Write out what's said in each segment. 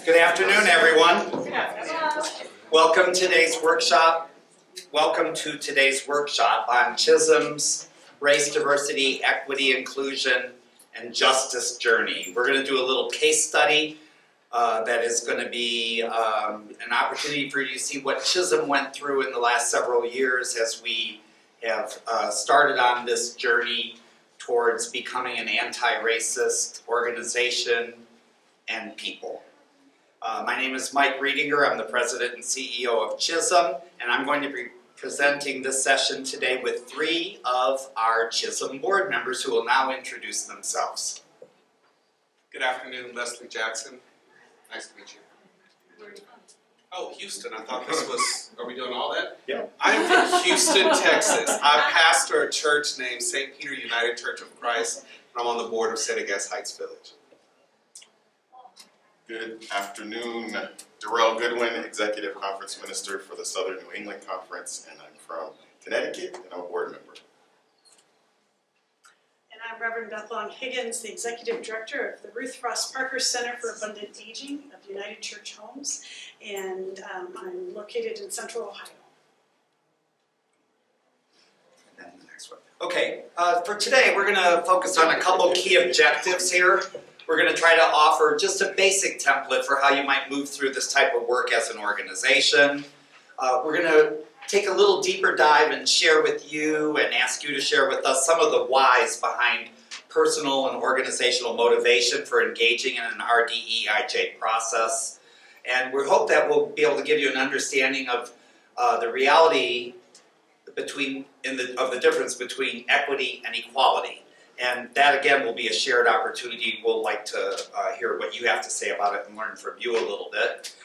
Good afternoon, everyone. Welcome to today's workshop. Welcome to today's workshop on CHHSM's Race, Diversity, Equity, Inclusion, and Justice Journey. We're going to do a little case study that is going to be an opportunity for you to see what CHHSM went through in the last several years as we have started on this journey towards becoming an anti-racist organization and people. My name is Mike Riedinger. I'm the president and CEO of CHHSM, and I'm going to be presenting this session today with three of our CHHSM board members who will now introduce themselves. Good afternoon, Leslie Jackson. Nice to meet you. Oh, Houston. I thought this was, are we doing all that? Yeah. I'm from Houston, Texas. I pastor a church named St. Peter United Church of Christ, and I'm on the board of Settegast Heights Village. Good afternoon, Darrell Goodwin, Executive Conference Minister for the Southern New England Conference, and I'm from Connecticut, and I'm a board member. And I'm Reverend Beth Long Higgins, the Executive Director of the Ruth Frost Parker Center for Abundant Aging of United Church Homes, and I'm located in Central Ohio. And then the next one. Okay, for today we're going to focus on a couple key objectives here. We're going to try to offer just a basic template for how you might move through this type of work as an organization. We're going to take a little deeper dive and share with you and ask you to share with us some of the whys behind personal and organizational motivation for engaging in an RDEI process. And we hope that we'll be able to give you an understanding of the reality of the difference between equity and equality. And that, again, will be a shared opportunity. We'll like to hear what you have to say about it and learn from you a little bit.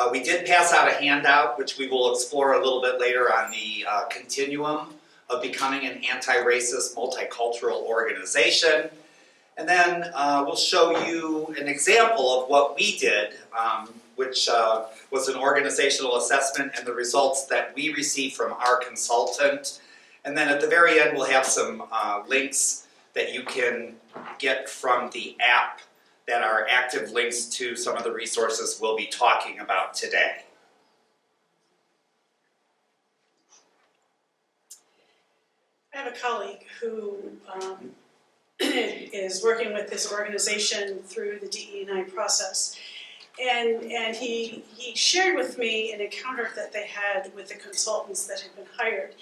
We did pass out a handout, which we will explore a little bit later on the continuum of becoming an anti-racist, multicultural organization. And then we'll show you an example of what we did, which was an organizational assessment and the results that we received from our consultant. And then at the very end, we'll have some links that you can get from the app that are active links to some of the resources we'll be talking about today. I have a colleague who is working with this organization through the DE&I process. And he shared with me an encounter that they had with the consultants that had been hired.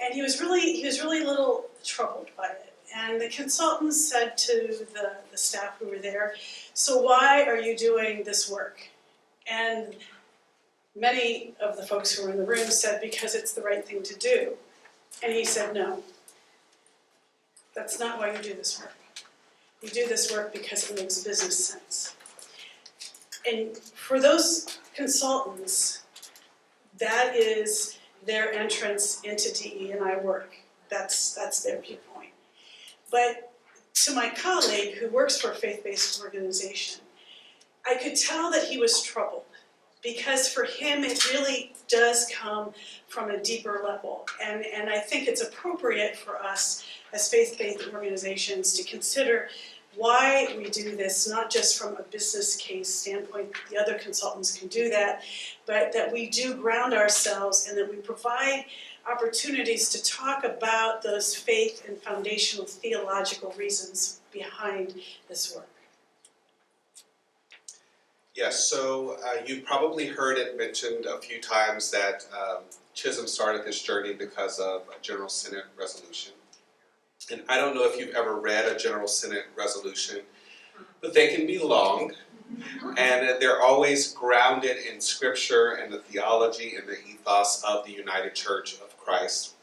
And he was really a little troubled by it. And the consultants said to the staff who were there, "So why are you doing this work?" And many of the folks who were in the room said, "Because it's the right thing to do." And he said, "No, that's not why you do this work. You do this work because it makes business sense." And for those consultants, that is their entrance into DE&I work. That's their viewpoint. But to my colleague who works for a faith-based organization, I could tell that he was troubled because for him it really does come from a deeper level. And I think it's appropriate for us as faith-based organizations to consider why we do this, not just from a business case standpoint, the other consultants can do that, but that we do ground ourselves and that we provide opportunities to talk about those faith and foundational theological reasons behind this work. Yes, so you've probably heard it mentioned a few times that CHHSM started this journey because of a General Synod resolution. And I don't know if you've ever read a General Synod resolution, but they can be long, and they're always grounded in Scripture and the theology and the ethos of the United Church of Christ.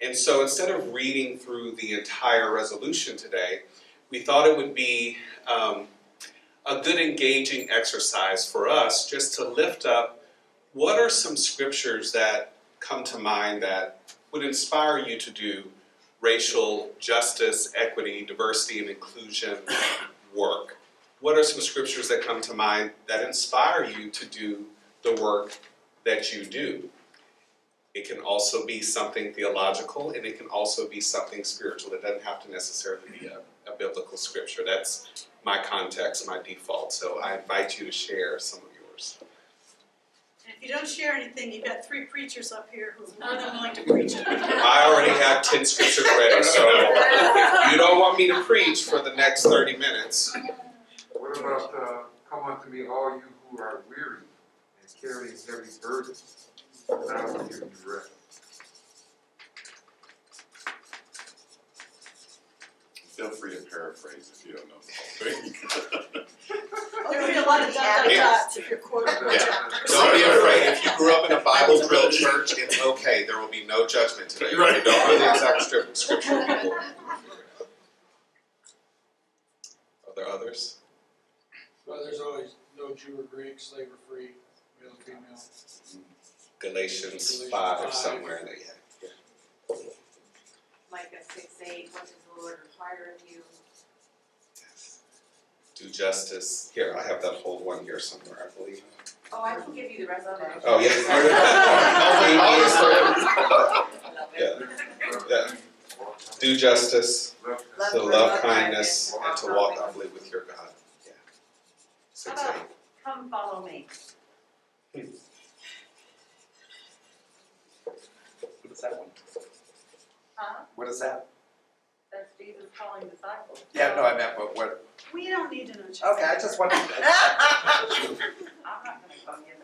And so instead of reading through the entire resolution today, we thought it would be a good engaging exercise for us just to lift up what are some scriptures that come to mind that would inspire you to do racial justice, equity, diversity, and inclusion work. What are some scriptures that come to mind that inspire you to do the work that you do? It can also be something theological, and it can also be something spiritual. It doesn't have to necessarily be a biblical scripture. That's my context, my default. So I invite you to share some of your yours. And if you don't share anything, you've got 3 preachers up here who are more than willing to preach it. I already have 10 scriptures ready, so if you don't want me to preach for the next 30 minutes. What about, come unto me, all you who are weary and carrying heavy burdens, and I will give you rest. Feel free to paraphrase if you don't know the whole thing. There'll be a lot of dots if you're quoting the Yeah. chapters. Don't be afraid, if you grew up in a Bible-drilled church, it's okay, there will be no judgment today. If you don't know the exact scripture, people. Are there others? Well, there's always no Jew or Greek, slave or free, male or female. Galatians 5 somewhere in there, yeah. Micah 6:8, what does the Lord require of you? Yes. Do justice. Here, I have that whole one here somewhere, I believe. Oh, I can give you the rest of it. Oh, yeah. Yeah. Yeah. Do justice, Love to love kindness, and to walk humbly with your God. Yeah. 6, How 8. about, come follow me? What is that one? Huh? What is that? That's Jesus calling disciples. Yeah, no, I meant, but what? We don't need to know. Okay, I just wanted. I'm not gonna go get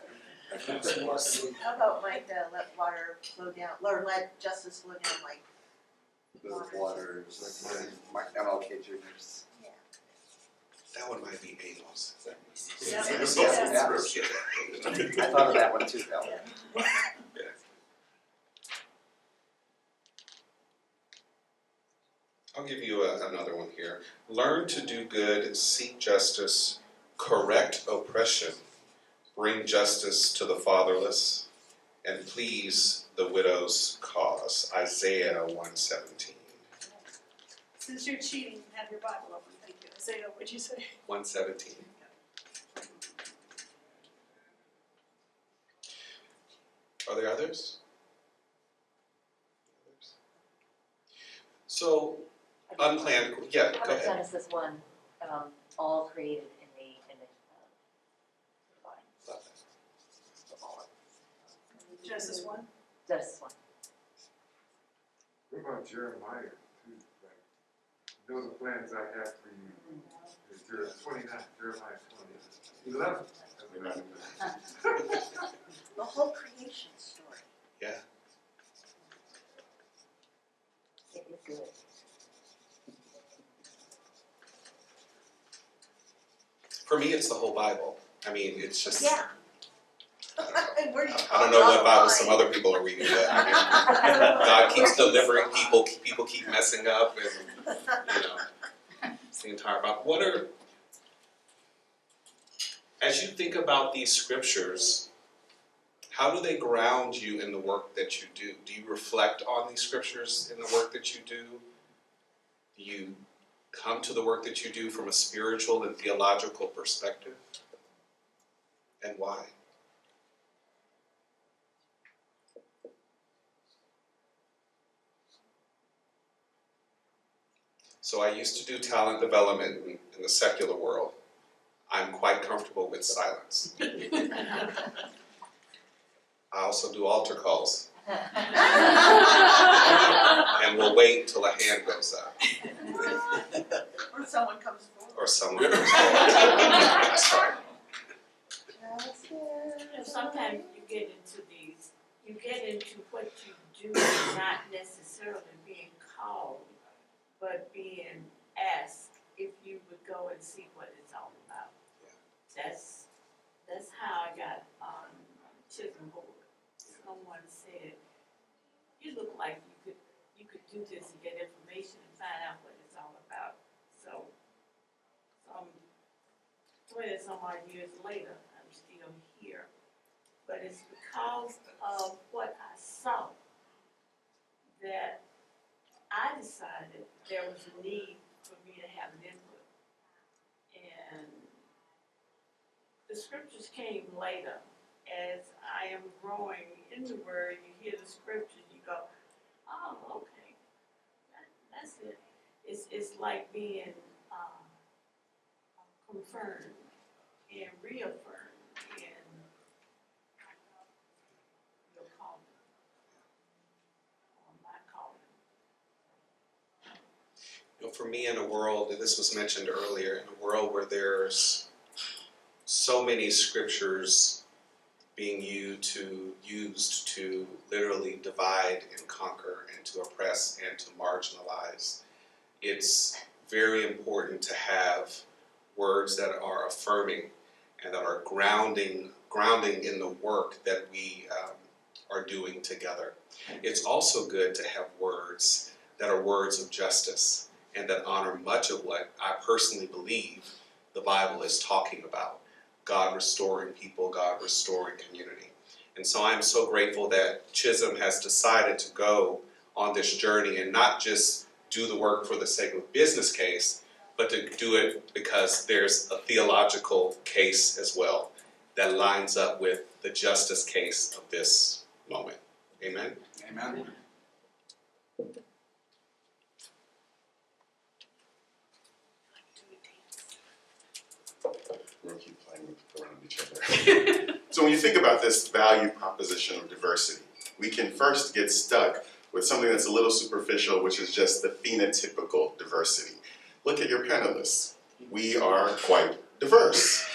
it. How about like let water flow down, or let justice flow down like Those waters, my MLK Juniors. That one might be Amos. Yeah. I thought of that one too, Val. I'll give you another one here. Learn to do good, seek justice, correct oppression, bring justice to the fatherless, and please the widow's cause. Isaiah 1:17. Since you're cheating, have your Bible open, thank you. Isaiah, what'd you say? 1:17. Are there others? So, unplanned, yeah, How go about ahead. Genesis 1, all created in the image of divine. Genesis 1. Genesis 1. What about Jeremiah too? Like, know the plans I have for you. It's Jeremiah 29, 11. the whole creation story. Yeah. It is good. For me, it's the whole Bible. I mean, it's just. Yeah. And where do you I don't know what Bible some other people are reading, but I mean, God keeps delivering people keep messing up, and you know, it's the entire Bible. What are, as you think about these scriptures, how do they ground you in the work that you do? Do you reflect on these scriptures in the work that you do? Do you come to the work that you do from a spiritual and theological perspective? And why? So I used to do talent development in the secular world. I'm quite comfortable with silence. I also do altar calls, and we'll wait until a hand goes up. Or someone comes forward. Or someone goes forward. Sorry. Sometimes you get into what you do, not necessarily being called, but being asked if you would go and see what it's all about. That's how I got on Chisholm Board. Someone said, you look like you could do this and get information and find out what it's all about. So, 20-some odd years later, I'm still here. But it's because of what I saw that I decided there was a need for me to have an input. And the scriptures came later. As I am growing in the Word, you hear the scriptures, you go, oh, okay, that's it. It's like being confirmed and reaffirmed. And me, in a world, and this was mentioned earlier, in a world where there's so many scriptures being used to literally divide and conquer and to oppress and to marginalize, it's very important to have words that are affirming and that are grounding in the work that we are doing together. It's also good to have words that are words of justice and that honor much of what I personally believe the Bible is talking about. God restoring people, God restoring community. And so I am so grateful that Chisholm has decided to go on this journey and not just do the work for the sake of business case, but to do it because there's a theological case as well that lines up with the justice case of this moment. Amen? Amen. We'll keep playing around each other. So when you think about this value proposition of diversity, we can first get stuck with something that's a little superficial, which is just the phenotypical diversity. Look at your panelists. We are quite diverse.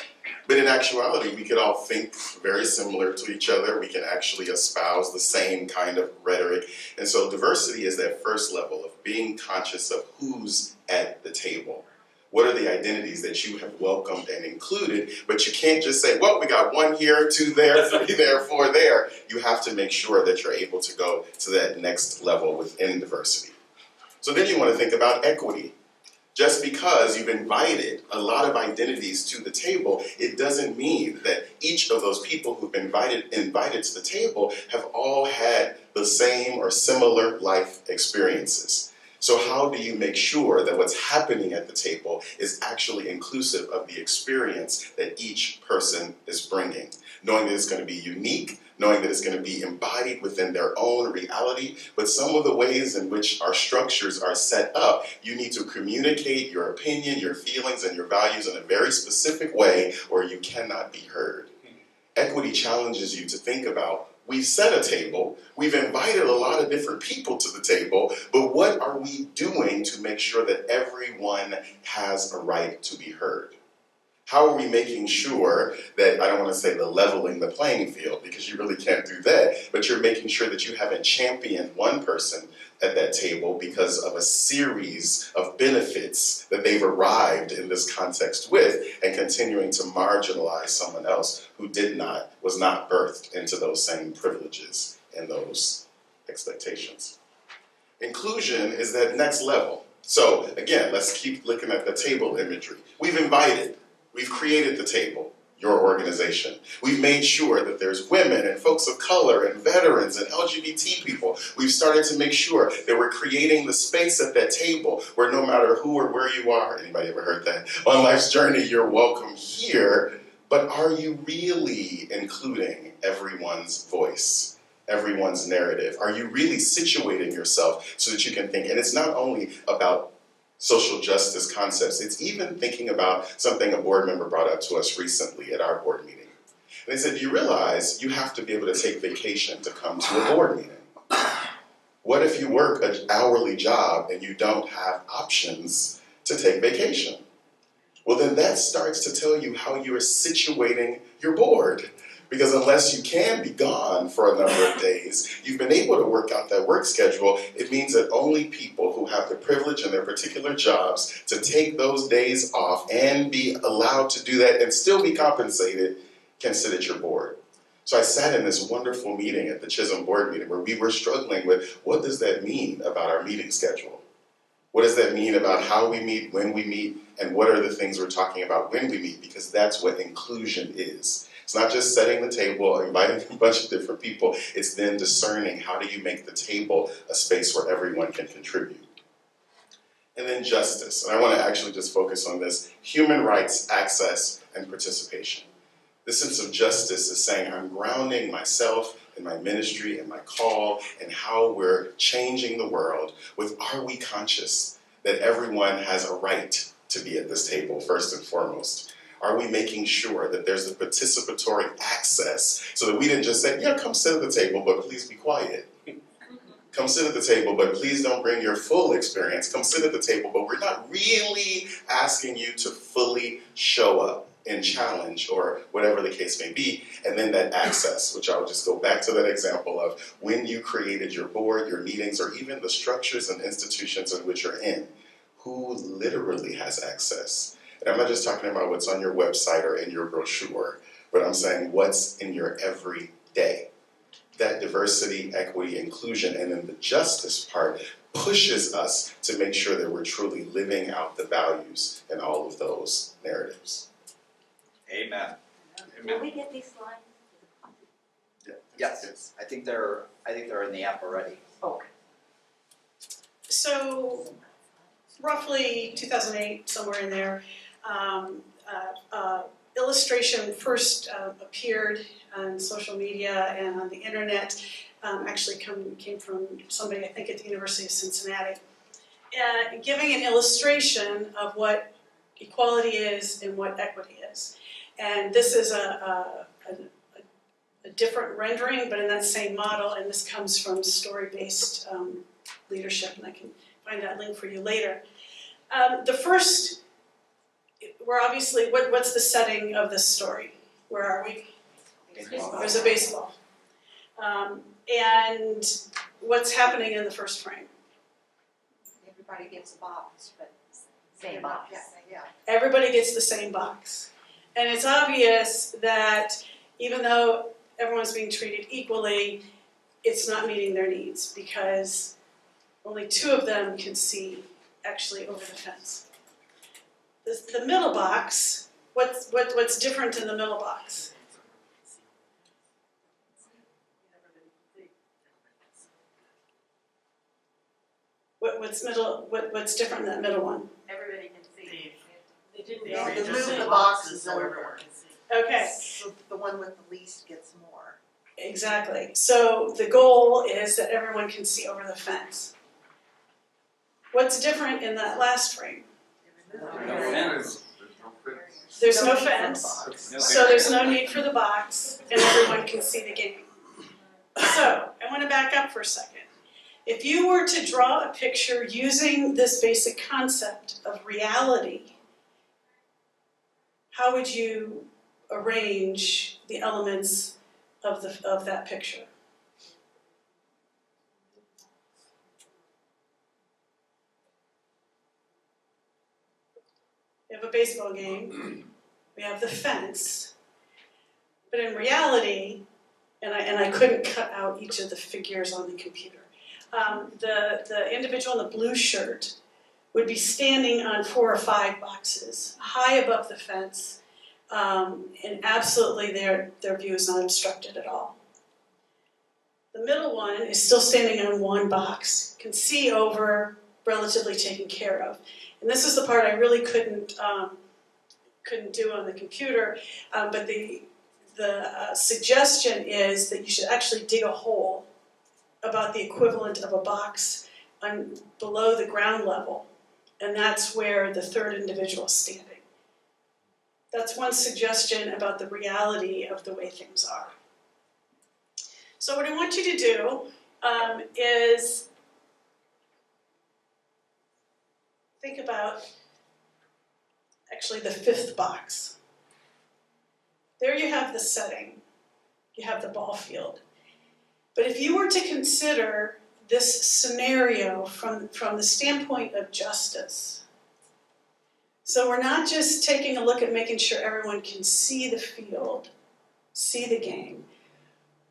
But in actuality, we could all think very similar to each other. We can actually espouse the same kind of rhetoric. And so diversity is that first level of being conscious of who's at the table. What are the identities that you have welcomed and included? But you can't just say, well, we got 1 here, 2 there, 3 there, 4 there. You have to make sure that you're able to go to that next level within diversity. So then you want to think about equity. Just because you've invited a lot of identities to the table, it doesn't mean that each of those people who've been invited to the table have all had the same or similar life experiences. So how do you make sure that what's happening at the table is actually inclusive of the experience that each person is bringing? Knowing that it's going to be unique, knowing that it's going to be embodied within their own reality, but some of the ways in which our structures are set up, you need to communicate your opinion, your feelings, and your values in a very specific way, or you cannot be heard. Equity challenges you to think about, we've set a table, we've invited a lot of different people to the table, but what are we doing to make sure that everyone has a right to be heard? How are we making sure that, I don't want to say the leveling the playing field, because you really can't do that, but you're making sure that you haven't championed one person at that table because of a series of benefits that they've arrived in this context with, and continuing to marginalize someone else who was not birthed into those same privileges and those expectations. Inclusion is that next level. So again, let's keep looking at the table imagery. We've created the table, your organization. We've made sure that there's women and folks of color and veterans and LGBT people. We've started to make sure that we're creating the space at that table where no matter who or where you are, anybody ever heard that? On life's journey, you're welcome here, but are you really including everyone's voice, everyone's narrative? Are you really situating yourself so that you can think? And it's not only about social justice concepts. It's even thinking about something a board member brought up to us recently at our board meeting. And they said, you realize you have to be able to take vacation to come to a board meeting. What if you work an hourly job and you don't have options to take vacation? Well, then that starts to tell you how you're situating your board. Because unless you can be gone for a number of days, you've been able to work out that work schedule, it means that only people who have the privilege in their particular jobs to take those days off and be allowed to do that and still be compensated can sit at your board. So I sat in this wonderful meeting at the Chisholm board meeting where we were struggling with what does that mean about our meeting schedule? What does that mean about how we meet, when we meet, and what are the things we're talking about when we meet? Because that's what inclusion is. It's not just setting the table, inviting a bunch of different people. It's then discerning how do you make the table a space where everyone can contribute. And then justice. And I want to actually just focus on this. Human rights, access, and participation. This sense of justice is saying I'm grounding myself and my ministry and my call and how we're changing the world with, are we conscious that everyone has a right to be at this table first and foremost? Are we making sure that there's a participatory access so that we didn't just say, yeah, come sit at the table, but please be quiet? come sit at the table, but please don't bring your full experience. Come sit at the table, but we're not really asking you to fully show up and challenge or whatever the case may be. And then that access, which I'll just go back to that example of when you created your board, your meetings, or even the structures and institutions in which you're in, who literally has access? And I'm not just talking about what's on your website or in your brochure, but I'm saying what's in your everyday. That diversity, equity, inclusion, and then the justice part pushes us to make sure that we're truly living out the values in all of those narratives. Amen. Will we get these slides? Yes, I think they're in the app already. Okay. So roughly 2008, somewhere in there, illustration first appeared on social media and on the internet. Actually came from somebody, I think, at the University of Cincinnati, giving an illustration of what equality is and what equity is. And this is a different rendering, but in that same model, and this comes from story-based leadership, and I can find that link for you later. The first, we're obviously, what's the setting of this story? Where are we? Baseball. There's a baseball. And what's happening in the first frame? Everybody gets a box, but. Same box. Yeah. Everybody gets the same box. And it's obvious that even though everyone's being treated equally, it's not meeting their needs because only 2 of them can see actually over the fence. The middle box, what's different in the middle box? What's different in that middle one? Everybody can see. They didn't. No, they you just move said the boxes so over. everyone can see. Okay, So the one with the least gets more. exactly. So the goal is that everyone can see over the fence. What's different in that last frame? There's no fence, so there's no need for the box, and everyone can see the game. So, I want to back up for a second. If you were to draw a picture using this basic concept of reality, how would you arrange the elements of that picture? We have a baseball game, we have the fence, but in reality, and I couldn't cut out each of the figures on the computer, the individual in the blue shirt would be standing on 4 or 5 boxes, high above the fence, and absolutely their view is not obstructed at all. The middle one is still standing on 1 box, can see over, relatively taken care of. And this is the part I really couldn't do on the computer, but the suggestion is that you should actually dig a hole about the equivalent of a box below the ground level, and that's where the third individual is standing. That's one suggestion about the reality of the way things are. So what I want you to do is think about actually the 5th box. There you have the setting, you have the ball field. But if you were to consider this scenario from the standpoint of justice, so we're not just taking a look at making sure everyone can see the field, see the game.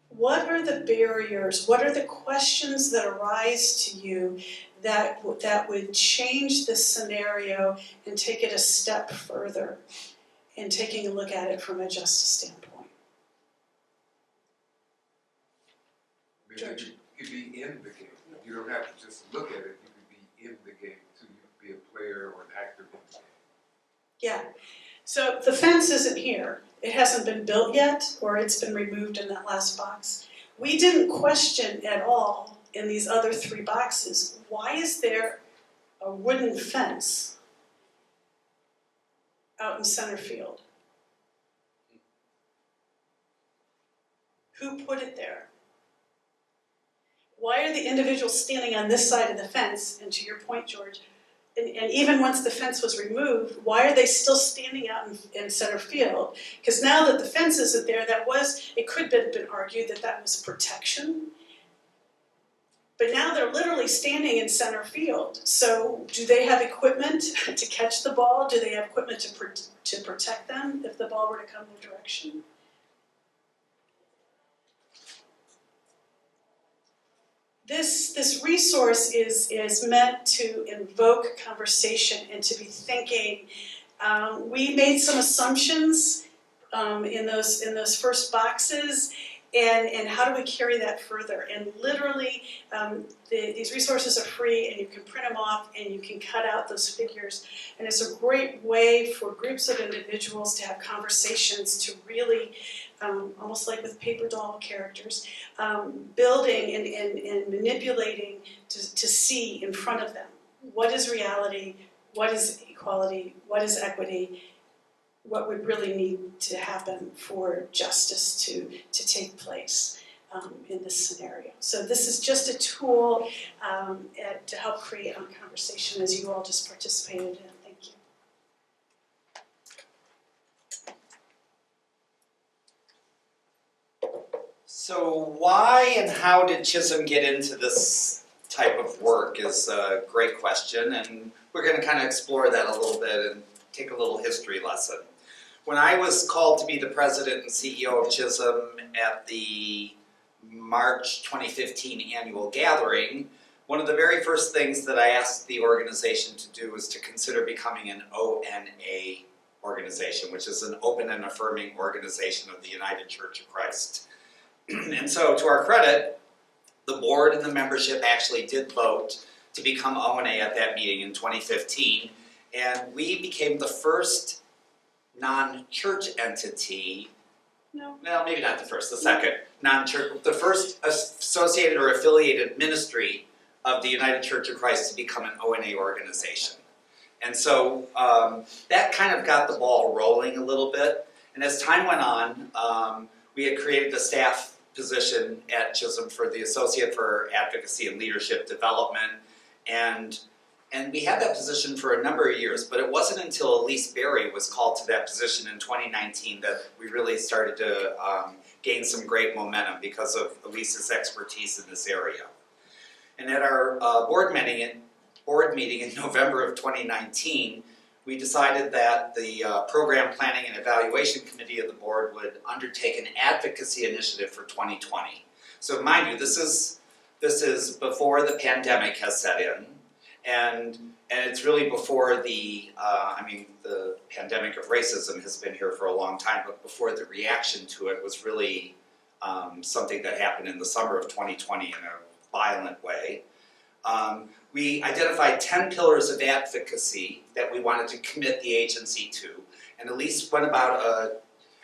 What are the barriers? What are the questions that arise to you that would change this scenario and take it a step further in taking a look at it from a justice standpoint? Maybe you could be in the game. You don't have to just look at it, you could be in the game too. You could be a player or an actor in the game. Yeah, so the fence isn't here. It hasn't been built yet, or it's been removed in that last box. We didn't question at all in these other 3 boxes, why is there a wooden fence out in center field? Who put it there? Why are the individuals standing on this side of the fence? And to your point, George, and even once the fence was removed, why are they still standing out in center field? Because now that the fence isn't there, it could have been argued that that was protection. But now they're literally standing in center field. So do they have equipment to catch the ball? Do they have equipment to protect them if the ball were to come their direction? This resource is meant to invoke conversation and to be thinking. We made some assumptions in those first boxes, and how do we carry that further? And literally, these resources are free, and you can print them off, and you can cut out those figures. And it's a great way for groups of individuals to have conversations to really, almost like with paper doll characters, building and manipulating to see in front of them what is reality, what is equality, what is equity, what would really need to happen for justice to take place in this scenario. So this is just a tool to help create a conversation as you all just participated in. Thank you. So why and how did Chisholm get into this type of work is a great question, and we're going to kind of explore that a little bit and take a little history lesson. When I was called to be the president and CEO of Chisholm at the March 2015 annual gathering, one of the very first things that I asked the organization to do was to consider becoming an ONA organization, which is an open and affirming organization of the United Church of Christ. And so, to our credit, the board and the membership actually did vote to become ONA at that meeting in 2015, and we became the first non-church entity, well, maybe not the first, the second non-church, the first associated or affiliated ministry of the United Church of Christ to become an ONA organization. And so that kind of got the ball rolling a little bit, and as time went on, we had created a staff position at Chisholm for the Associate for Advocacy and Leadership Development, and we had that position for a number of years, but it wasn't until Elise Berry was called to that position in 2019 that we really started to gain some great momentum because of Elise's expertise in this area. And at our board meeting in November of 2019, we decided that the Program Planning and Evaluation Committee of the board would undertake an advocacy initiative for 2020. So mind you, this is before the pandemic has set in, and it's really before the pandemic of racism has been here for a long time, but before the reaction to it was really something that happened in the summer of 2020 in a violent way. We identified 10 pillars of advocacy that we wanted to commit the agency to, and Elise went about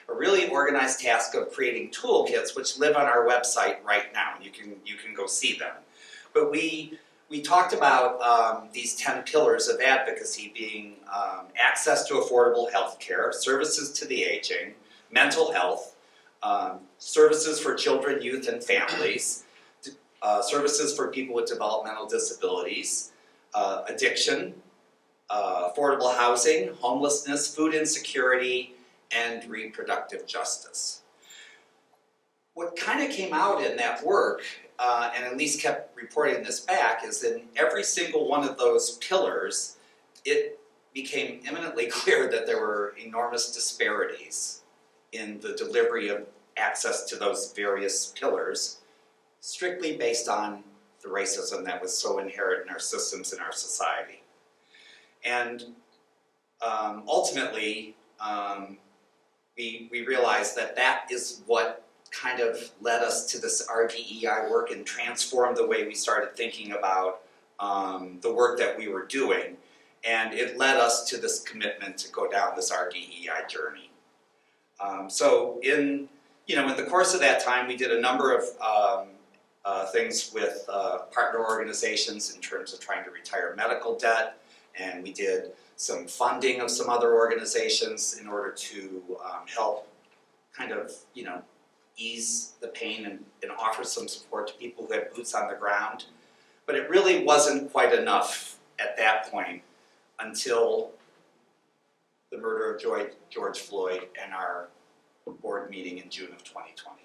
a really organized task of creating toolkits which live on our website right now, and you can go see them. But we talked about these 10 pillars of advocacy being access to affordable health care, services to the aging, mental health, services for children, youth, and families, services for people with developmental disabilities, addiction, affordable housing, homelessness, food insecurity, and reproductive justice. What kind of came out in that work, and at least kept reporting this back, is in every single one of those pillars, it became eminently clear that there were enormous disparities in the delivery of access to those various pillars, strictly based on the racism that was so inherent in our systems and our society. And ultimately, we realized that that is what kind of led us to this RDEI work and transformed the way we started thinking about the work that we were doing. And it led us to this commitment to go down this RDEI journey. So in the course of that time, we did a number of things with partner organizations in terms of trying to retire medical debt, and we did some funding of some other organizations in order to help kind of, ease the pain and offer some support to people who had boots on the ground. But it really wasn't quite enough at that point until the murder of George Floyd and our board meeting in June of 2020.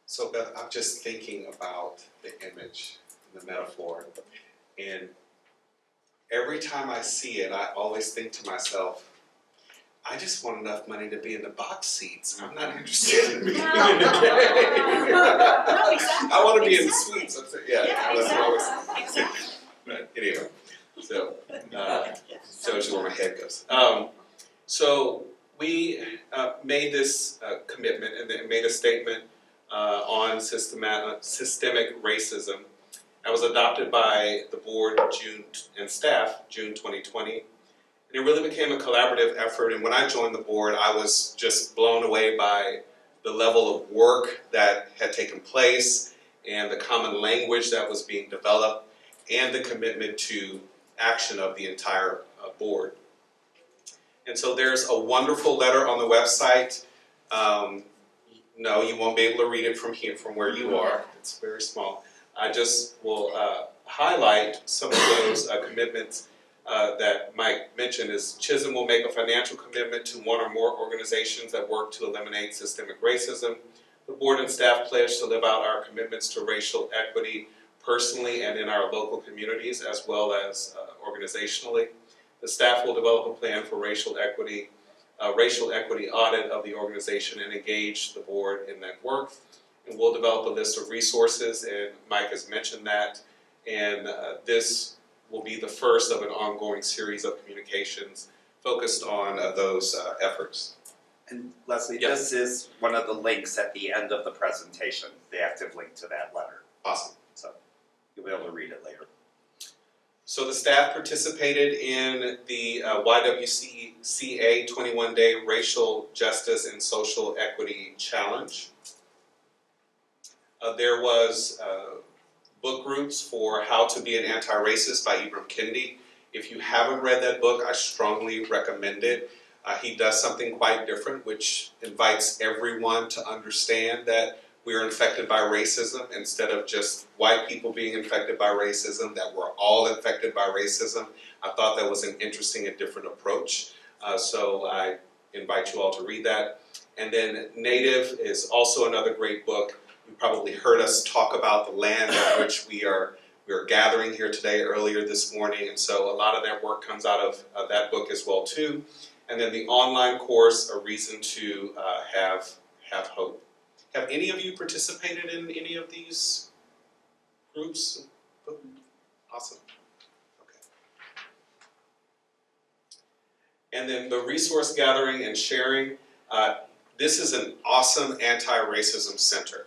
So Beth, I'm just thinking about the image, the metaphor, and every time I see it, I always think to myself, I just want enough money to be in the box seats. I'm not interested in being in the game. No, exactly. I want to be in the Exactly. suites. Yeah, Yeah, that's what I always exactly. But anyway, so shows you where my head goes. So we made this commitment and then made a statement on systemic racism. That was adopted by the board and staff June 2020. And it really became a collaborative effort. And when I joined the board, I was just blown away by the level of work that had taken place and the common language that was being developed and the commitment to action of the entire board. And so there's a wonderful letter on the website. No, you won't be able to read it from here, from where you are. It's very small. I just will highlight some of those commitments that Mike mentioned. Is CHSM will make a financial commitment to one or more organizations that work to eliminate systemic racism. The board and staff pledge to live out our commitments to racial equity personally and in our local communities as well as organizationally. The staff will develop a plan for racial equity audit of the organization and engage the board in that work. And we'll develop a list of resources, and Mike has mentioned that. And this will be the first of an ongoing series of communications focused on those efforts. And Leslie, Yes. this is one of the links at the end of the presentation, the active link to that letter. Awesome. So you'll be able to read it later. So the staff participated in the YWCA 21-Day Racial Justice and Social Equity Challenge. There was book groups for How to Be an Anti-Racist by Ibram Kendi. If you haven't read that book, I strongly recommend it. He does something quite different, which invites everyone to understand that we are infected by racism instead of just white people being infected by racism, that we're all infected by racism. I thought that was an interesting and different approach. So I invite you all to read that. And then Native is also another great book. You probably heard us talk about the land on which we are gathering here today earlier this morning. And so a lot of that work comes out of that book as well too. And then the online course, A Reason to Have Hope. Have any of you participated in any of these groups? Awesome. Okay. And then the resource gathering and sharing. This is an awesome anti-racism center.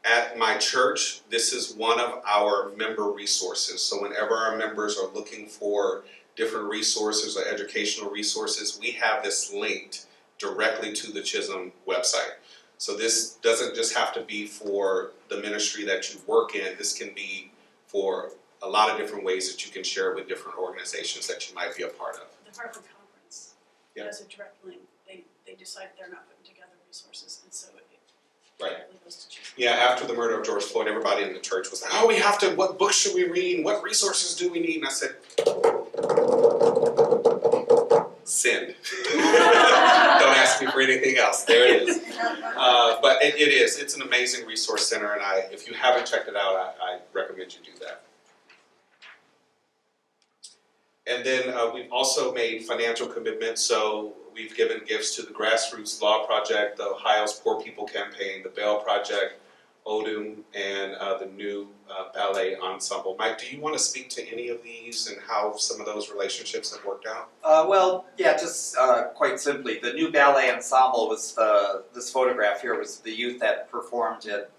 At my church, this is one of our member resources. So whenever our members are looking for different resources or educational resources, we have this linked directly to the CHSM website. So this doesn't just have to be for the ministry that you work in. This can be for a lot of different ways that you can share it with different organizations that you might be a part of. The Harvard Conference has a direct link. They decide they're not putting together resources, and so it directly goes to CHSM. Yeah, after the murder of George Floyd, everybody in the church was like, oh, we have to, what books should we read? What resources do we need? And I said, send. Don't ask me for anything else. There it is. But it's an amazing resource center, and if you haven't checked it out, I recommend you do that. And then we've also made financial commitments, so we've given gifts to the Grassroots Law Project, the Ohio's Poor People Campaign, the Bail Project, Odum, and the new ballet ensemble. Mike, do you want to speak to any of these and how some of those relationships have worked out? Well, yeah, just quite simply, the new ballet ensemble was this photograph here was the youth that performed at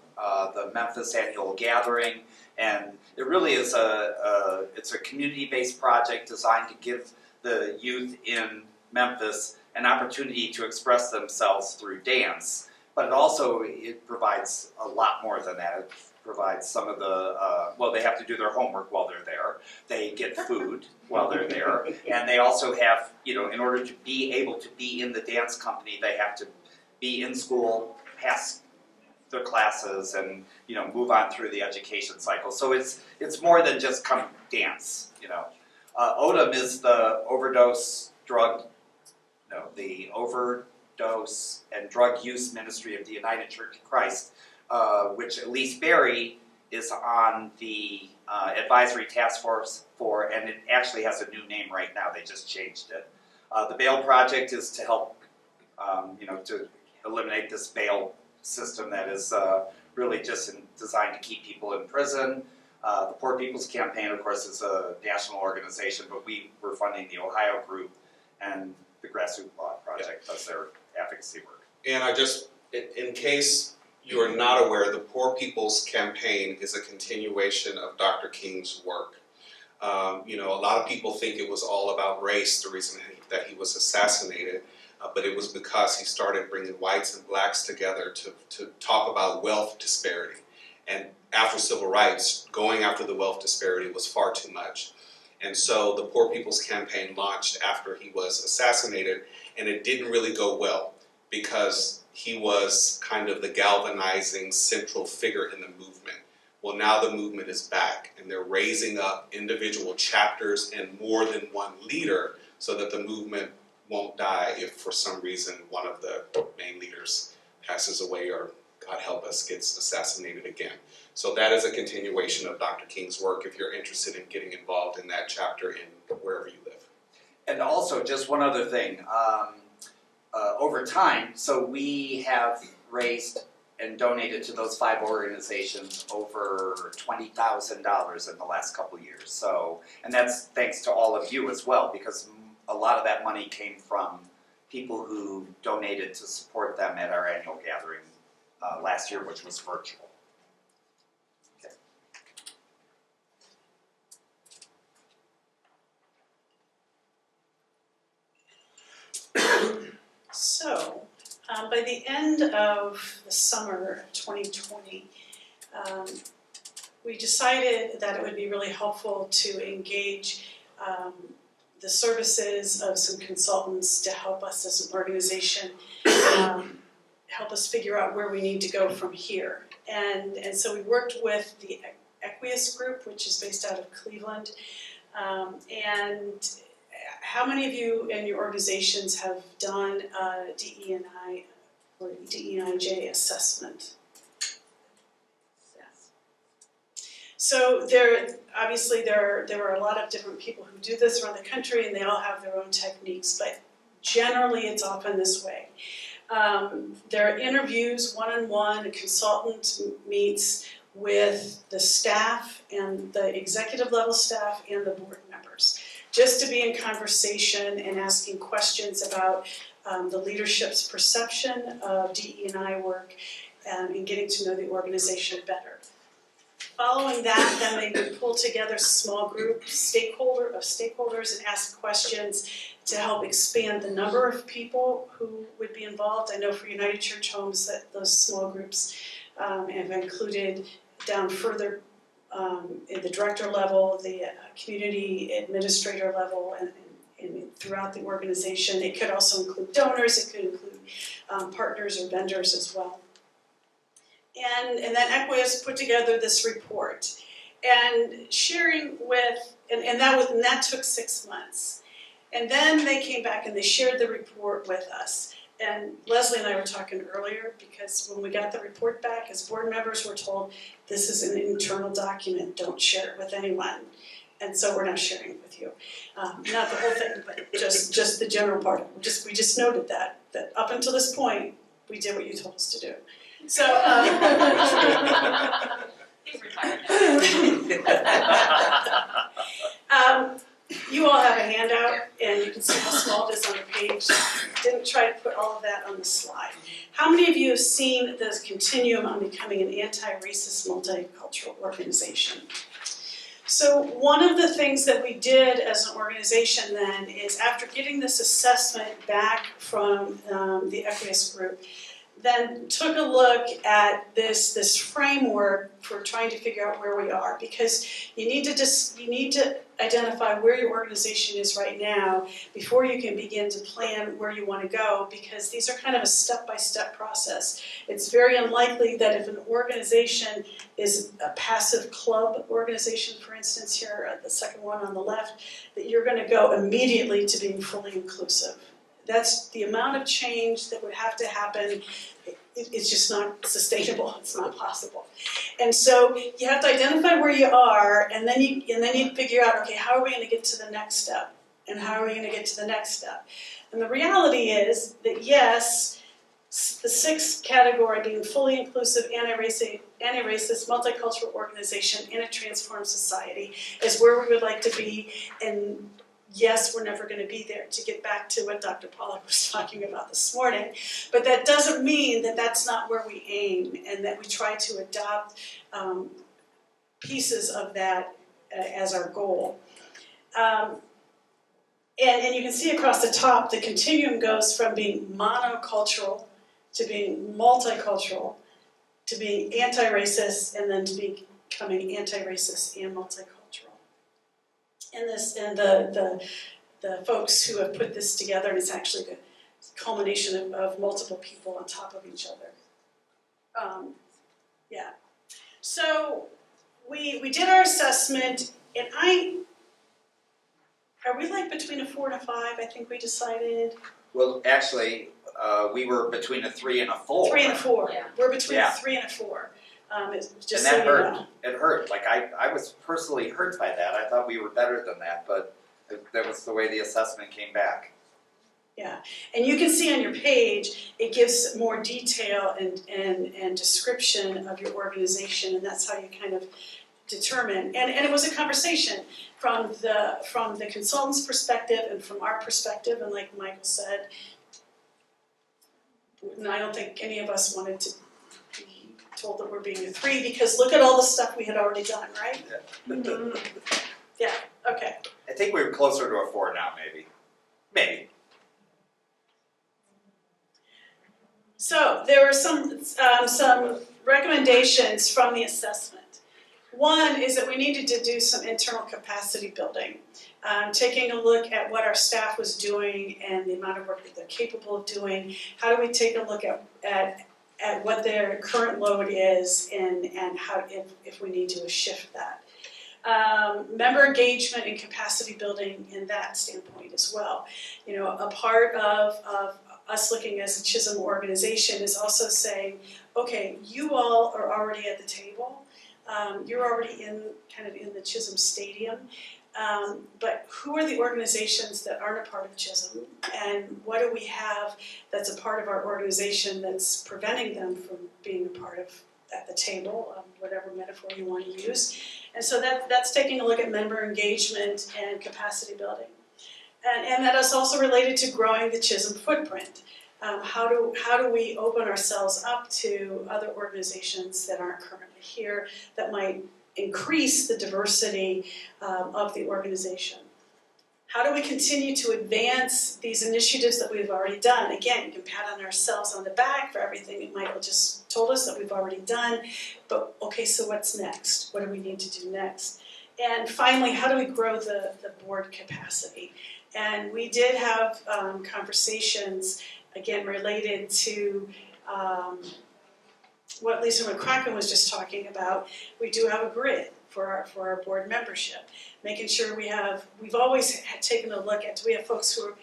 the Memphis annual gathering, and it really is it's a community-based project designed to give the youth in Memphis an opportunity to express themselves through dance, but it provides a lot more than that. It provides some of the, well, they have to do their homework while they're there. They get food while they're there. And they also have, you know, in order to be able to be in the dance company, they have to be in school, pass their classes, and, you know, move on through the education cycle. So it's more than just come dance, you know. ODM is the the Overdose and Drug Use Ministry of the United Church of Christ, which Elise Berry is on the advisory task force for, and it actually has a new name right now, they just changed it. The bail project is to help, you know, to eliminate this bail system that is really just designed to keep people in prison. The Poor People's Campaign, of course, is a national organization, but we were funding the Ohio group, and the Grassroots Law Project does their advocacy work. And I just, in case you are not aware, the Poor People's Campaign is a continuation of Dr. King's work. You know, a lot of people think it was all about race, the reason that he was assassinated, but it was because he started bringing whites and blacks together to talk about wealth disparity. And after civil rights, going after the wealth disparity was far too much. And so the Poor People's Campaign launched after he was assassinated, and it didn't really go well because he was kind of the galvanizing central figure in the movement. Well, now the movement is back, and they're raising up individual chapters and more than one leader so that the movement won't die if for some reason one of the main leaders passes away or, God help us, gets assassinated again. So that is a continuation of Dr. King's work if you're interested in getting involved in that chapter in wherever you live. And also, just one other thing, over time, so we have raised and donated to those 5 organizations over $20,000 in the last couple of years. So, and that's thanks to all of you as well, because a lot of that money came from people who donated to support them at our annual gathering last year, which was virtual. So, by the end of the summer 2020, we decided that it would be really helpful to engage the services of some consultants to help us as an organization, help us figure out where we need to go from here. And so we worked with the Equius group, which is based out of Cleveland, and how many of you in your organizations have done a DE&I or DE&IJ assessment? Yes. So there are a lot of different people who do this around the country, and they all have their own techniques, but generally it's often this way. There are interviews, one-on-one, a consultant meets with the staff and the executive level staff and the board members, just to be in conversation and asking questions about the leadership's perception of DE&I work and getting to know the organization better. Following that, then they would pull together a small group stakeholders and ask questions to help expand the number of people who would be involved. I know for United Church Homes that those small groups have included down further in the director level, the community administrator level, and throughout the organization. It could also include donors, it could include partners or vendors as well. And then Equius put together this report and sharing with, and that took 6 months. And then they came back and they shared the report with us. And Leslie and I were talking earlier because when we got the report back, as board members were told, this is an internal document, don't share it with anyone. And so we're not sharing it with you. Not the whole thing, but just the general part. We just noted that up until this point, we did what you told us to do. So, He's retired now. you all have a handout, and you can see how small it is on the page. Didn't try to put all of that on the slide. How many of you have seen the continuum on becoming an anti-racist multicultural organization? So one of the things that we did as an organization then is after getting this assessment back from the Equius group, then took a look at this framework for trying to figure out where we are, because you need to identify where your organization is right now before you can begin to plan where you want to go, because these are kind of a step-by-step process. It's very unlikely that if an organization is a passive club organization, for instance here, the second one on the left, that you're going to go immediately to being fully inclusive. That's the amount of change that would have to happen. It's just not sustainable. It's not possible. And so you have to identify where you are, and then you figure out, okay, how are we going to get to the next step? And how are we going to get to the next step? And the reality is that yes, the sixth category, being fully inclusive, anti-racist, multicultural organization in a transformed society, is where we would like to be. And yes, we're never going to be there, to get back to what Dr. Pollack was talking about this morning. But that doesn't mean that that's not where we aim, and that we try to adopt pieces of that as our goal. And you can see across the top, the continuum goes from being monocultural to being multicultural to being anti-racist, and then to becoming anti-racist and multicultural. And the folks who have put this together, and it's actually the culmination of multiple people on top of each other. Yeah. So we did our assessment, and are we like between a 4 and a 5? I think we decided. Well, actually, we were between a 3 and a 4. 3 and a 4. Yeah. We're between Yeah. a 3 and a 4. Just And so that you hurt. know. It hurt. Like I was personally hurt by that. I thought we were better than that, but that was the way the assessment came back. Yeah, and you can see on your page, it gives more detail and description of your organization, and that's how you kind of determine. And it was a conversation from the consultant's perspective and from our perspective, and like Michael said, and I don't think any of us wanted to be told that we're being a 3, because look at all the stuff we had already done, right? Yeah. Yeah, okay. I think we're closer to a 4 now, maybe. Maybe. So there were some recommendations from the assessment. One is that we needed to do some internal capacity building, taking a look at what our staff was doing and the amount of work that they're capable of doing. How do we take a look at what their current load is, and how if we need to shift that. Member engagement and capacity building in that standpoint as well. You know, a part of us looking as a CHSM organization is also saying, okay, you all are already at the table. You're already in the CHSM stadium. But who are the organizations that aren't a part of CHSM, and what do we have that's a part of our organization that's preventing them from being a part of at the table, whatever metaphor you want to use. And so that's taking a look at member engagement and capacity building. And that is also related to growing the CHSM footprint. How do we open ourselves up to other organizations that aren't currently here that might increase the diversity of the organization? How do we continue to advance these initiatives that we've already done? Again, you can pat on ourselves on the back for everything that Michael just told us that we've already done, but okay, so what's next? What do we need to do next? And finally, how do we grow the board capacity? And we did have conversations, again, related to what Lisa McCracken was just talking about. We do have a grid for our board membership, making sure we've always taken a look at, do we have folks who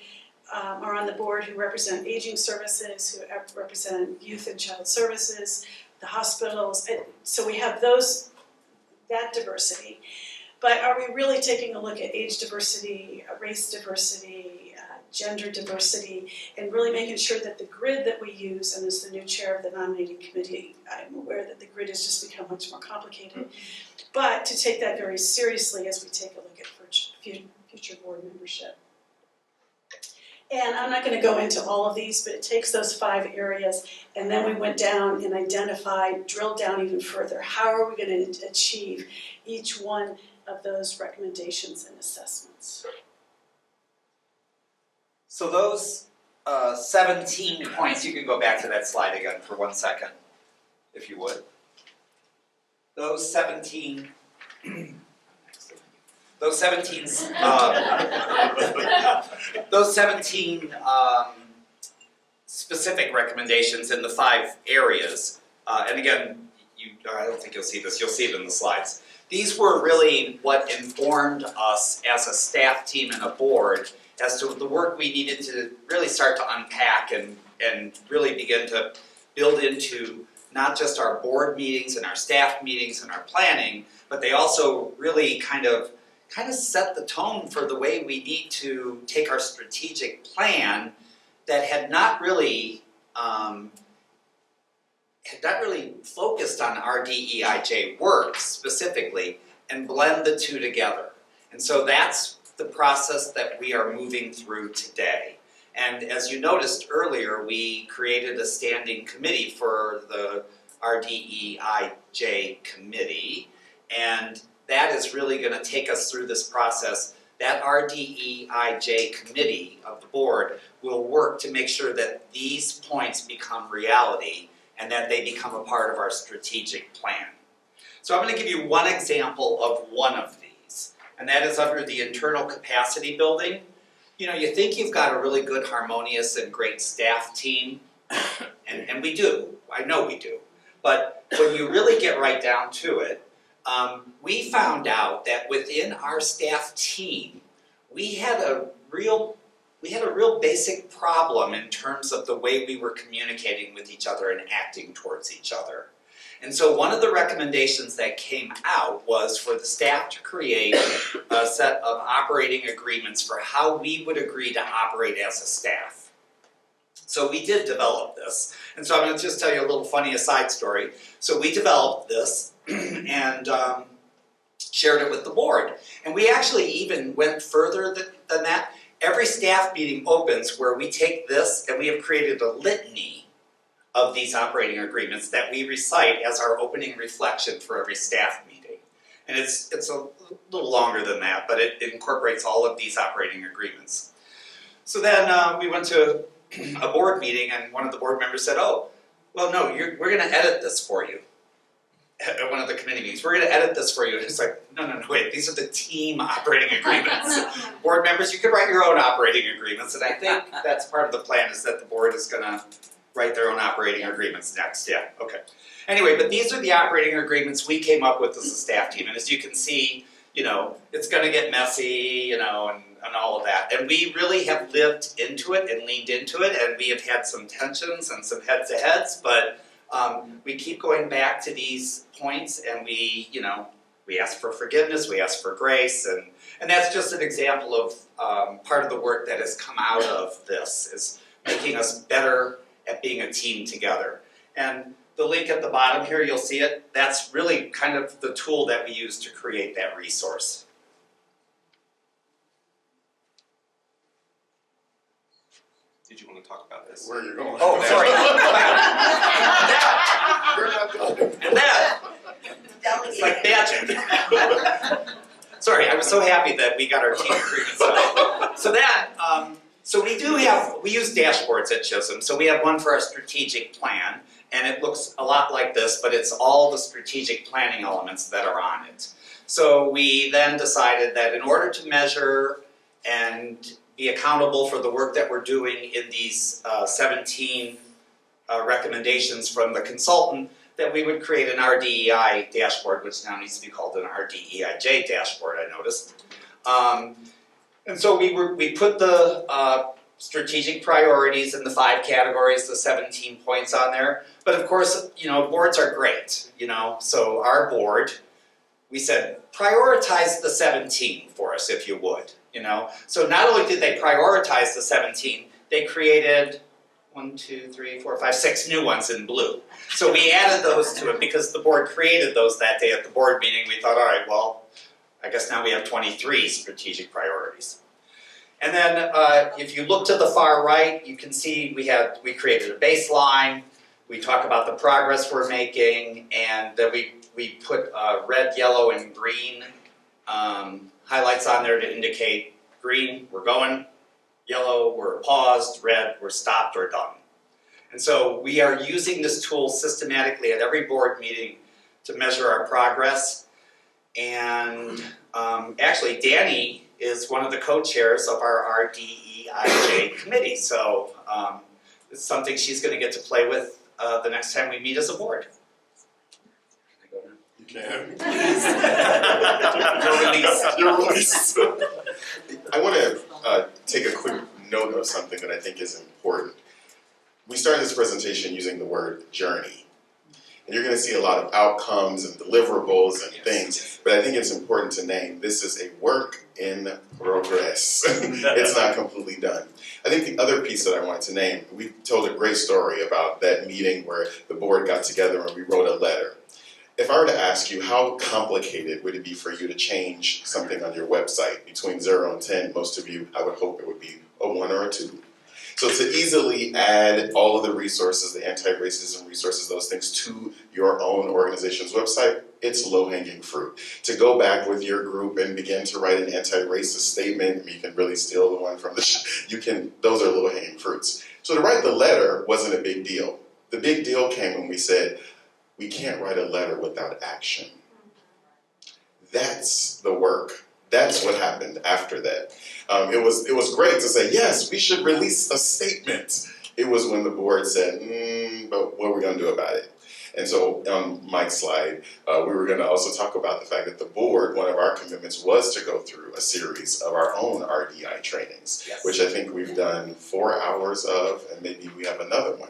are on the board who represent aging services, who represent youth and child services, the hospitals, and so we have that diversity. But are we really taking a look at age diversity, race diversity, gender diversity, and really making sure that the grid that we use, and as the new chair of the nominating committee, I'm aware that the grid has just become much more complicated, but to take that very seriously as we take a look at future board membership. And I'm not going to go into all of these, but it takes those 5 areas, and then we went down and identified, drilled down even further, how are we going to achieve each one of those recommendations and assessments. So those 17 points. You can go back to that slide again for 1 second, if you would. Those 17 those 17 specific recommendations in the 5 areas, and again, I don't think you'll see this, you'll see it in the slides. These were really what informed us as a staff team and a board as to the work we needed to really start to unpack and really begin to build into not just our board meetings and our staff meetings and our planning, but they also really kind of set the tone for the way we need to take our strategic plan that had not really focused on RDEIJ work specifically and blend the two together. And so that's the process that we are moving through today. And as you noticed earlier, we created a standing committee for the RDEIJ committee, and that is really going to take us through this process. That RDEIJ committee of the board will work to make sure that these points become reality and that they become a part of our strategic plan. So I'm going to give you one example of one of these, and that is under the internal capacity building. You know, you think you've got a really good, harmonious, and great staff team, and we do. I know we do. But when you really get right down to it, we found out that within our staff team, we had a real basic problem in terms of the way we were communicating with each other and acting towards each other. And so one of the recommendations that came out was for the staff to create a set of operating agreements for how we would agree to operate as a staff. So we did develop this. And so I'm going to just tell you a little funny aside story. So we developed this and shared it with the board. And we actually even went further than that. Every staff meeting opens where we take this and we have created a litany of these operating agreements that we recite as our opening reflection for every staff meeting. And it's a little longer than that, but it incorporates all of these operating agreements. So then we went to a board meeting and one of the board members said, oh, well no, we're going to edit this for you. At one of the committee meetings, we're going to edit this for you. And it's like, no, wait, these are the team operating agreements. Board members, you can write your own operating agreements, and I think that's part of the plan is that the board is going to write their own operating agreements next. Yeah, okay. Anyway, but these are the operating agreements we came up with as a staff team, and as you can see, you know, it's going to get messy, you know, and all of that. And we really have lived into it and leaned into it, and we have had some tensions and some heads-to-heads, but we keep going back to these points, and we ask for forgiveness, we ask for grace, and that's just an example of part of the work that has come out of this, is making us better at being a team together. And the link at the bottom here, you'll see it, that's really kind of the tool that we use to create that resource. Did you want to talk about this? Where are you going? Oh, sorry. We're not done. And that, it's like magic. Sorry, I was so happy that we got our team agreements out. So we use dashboards at CHHSM. So we have one for our strategic plan, and it looks a lot like this, but it's all the strategic planning elements that are on it. So we then decided that in order to measure and be accountable for the work that we're doing in these 17 recommendations from the consultant, that we would create an RDEI dashboard, which now needs to be called an RDEIJ dashboard, I noticed. And so we put the strategic priorities in the 5 categories, the 17 points on there. But of course, you know, boards are great, you know. So our board, we said, prioritize the 17 for us, if you would, you know. So not only did they prioritize the 17, they created 6 new ones in blue. So we added those to it because the board created those that day at the board meeting. We thought, all right, well, I guess now we have 23 strategic priorities. And then if you look to the far right, you can see we created a baseline. We talk about the progress we're making, and then we put red, yellow, and green highlights on there to indicate green, we're going, Yellow, we're paused, red, we're stopped or done. And so we are using this tool systematically at every board meeting to measure our progress. And actually, Danny is one of the co-chairs of our RDEI committee. So it's something she's going to get to play with the next time we meet as a board. You can. Your release. Your release. I want to take a quick note of something that I think is important. We started this presentation using the word journey. And you're going to see a lot of outcomes and deliverables and things, but I think it's important to name this is a work in progress. It's not completely done. I think the other piece that I wanted to name, we told a great story about that meeting where the board got together and we wrote a letter. If I were to ask you, how complicated would it be for you to change something on your website between 0 and 10? Most of you, I would hope it would be a 1 or a 2. So to easily add all of the resources, the anti-racism resources, those things to your own organization's website, it's low-hanging fruit. To go back with your group and begin to write an anti-racist statement, I mean, you can really steal the one from those are low-hanging fruits. So to write the letter wasn't a big deal. The big deal came when we said, we can't write a letter without action. That's the work. That's what happened after that. It was great to say, yes, we should release a statement. It was when the board said, but what are we going to do about it? And so on Mike's slide, we were going to also talk about the fact that the board, one of our commitments was to go through a series of our own RDI trainings, Yes. which I think we've done 4 hours of, and maybe we have another one.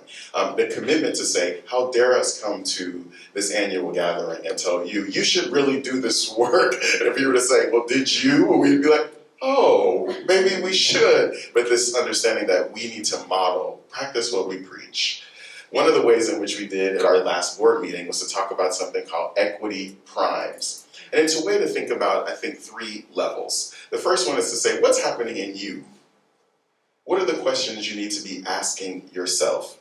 The commitment to say, how dare us come to this annual gathering and tell you, you should really do this work. And if you were to say, well, did you? We'd be like, oh, maybe we should. But this understanding that we need to model, practice what we preach. One of the ways in which we did at our last board meeting was to talk about something called equity primes. And it's a way to think about, I think, 3 levels. The first one is to say, what's happening in you? What are the questions you need to be asking yourself?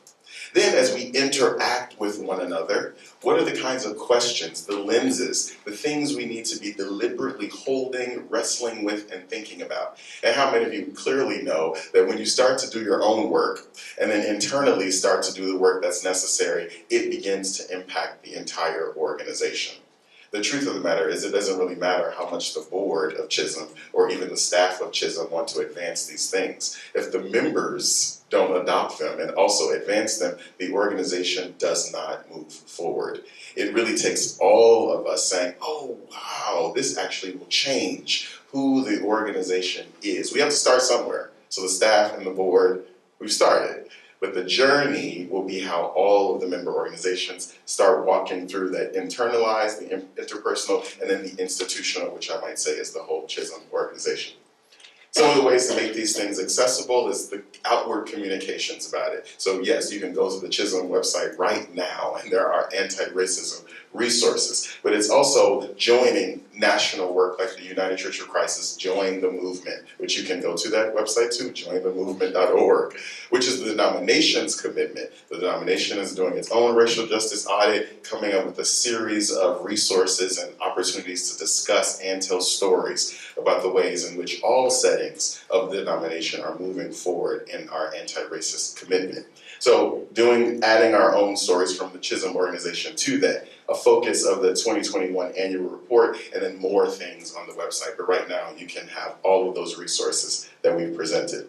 Then as we interact with one another, what are the kinds of questions, the lenses, the things we need to be deliberately holding, wrestling with, and thinking about? And how many of you clearly know that when you start to do your own work and then internally start to do the work that's necessary, it begins to impact the entire organization? The truth of the matter is it doesn't really matter how much the board of CHSM or even the staff of CHSM want to advance these things. If the members don't adopt them and also advance them, the organization does not move forward. It really takes all of us saying, oh wow, this actually will change who the organization is. We have to start somewhere. So the staff and the board, we've started. But the journey will be how all of the member organizations start walking through that internalized, the interpersonal, and then the institutional, which I might say is the whole CHSM organization. Some of the ways to make these things accessible is the outward communications about it. So yes, you can go to the CHSM website right now, and there are anti-racism resources. But it's also joining national work like the United Church of Christ, Join the Movement, which you can go to that website too, jointhemovement.org, which is the denomination's commitment. The denomination is doing its own racial justice audit, coming up with a series of resources and opportunities to discuss and tell stories about the ways in which all settings of the denomination are moving forward in our anti-racist commitment. So adding our own stories from the CHSM organization to that, a focus of the 2021 annual report, and then more things on the website. But right now, you can have all of those resources that we've presented.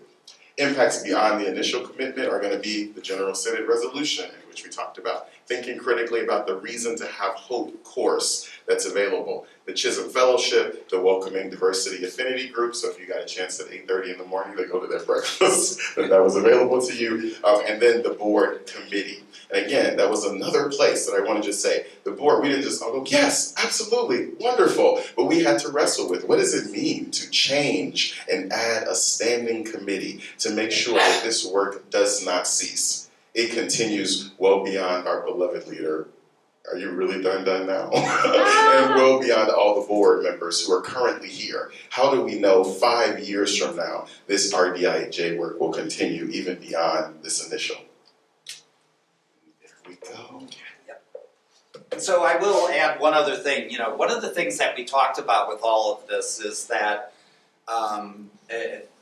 Impacts beyond the initial commitment are going to be the General Synod resolution, in which we talked about thinking critically about the Reason to Have Hope course that's available. The CHSM Fellowship, the Welcoming Diversity Affinity Group, so if you got a chance at 8:30 in the morning to go to their breakfast, that was available to you, and then the board committee. And again, that was another place that I want to just say, the board, we didn't just all go, yes, absolutely, wonderful, but we had to wrestle with what does it mean to change and add a standing committee to make sure that this work does not cease. It continues well beyond our beloved leader. Are you really done now? And well beyond all the board members who are currently here. How do we know 5 years from now this RDEI work will continue even beyond this initial? There we go. And so I will add one other thing. You know, one of the things that we talked about with all of this is that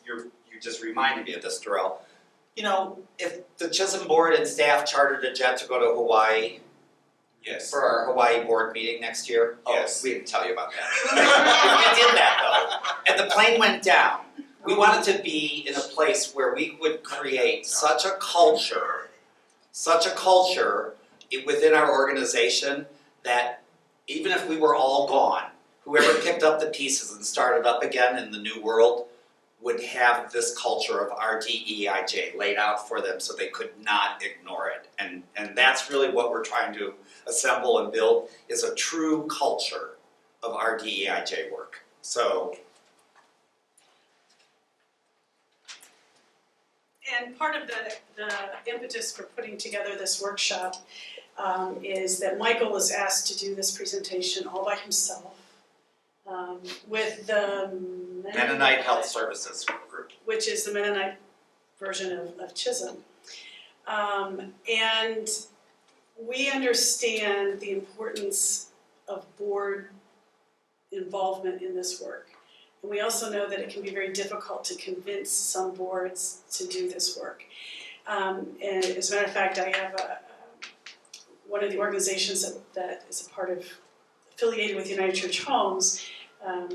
you you just reminded me of this, Darrell. You know, if the Chisholm board and staff chartered a jet to go to Hawaii Yes. for our Hawaii board meeting next year, Yes. we didn't tell you about that. We did that though, and the plane went down. We wanted to be in a place where we would create such a culture within our organization that even if we were all gone, whoever picked up the pieces and started up again in the new world would have this culture of RDEIJ laid out for them so they could not ignore it. And that's really what we're trying to assemble and build, is a true culture of RDEIJ work. So, And part of the impetus for putting together this workshop is that Michael was asked to do this presentation all by himself with the Mennonite Health Services Group. which is the Mennonite version of Chisholm. And we understand the importance of board involvement in this work. And we also know that it can be very difficult to convince some boards to do this work. And as a matter of fact, I have one of the organizations that is a part of, affiliated with United Church Homes,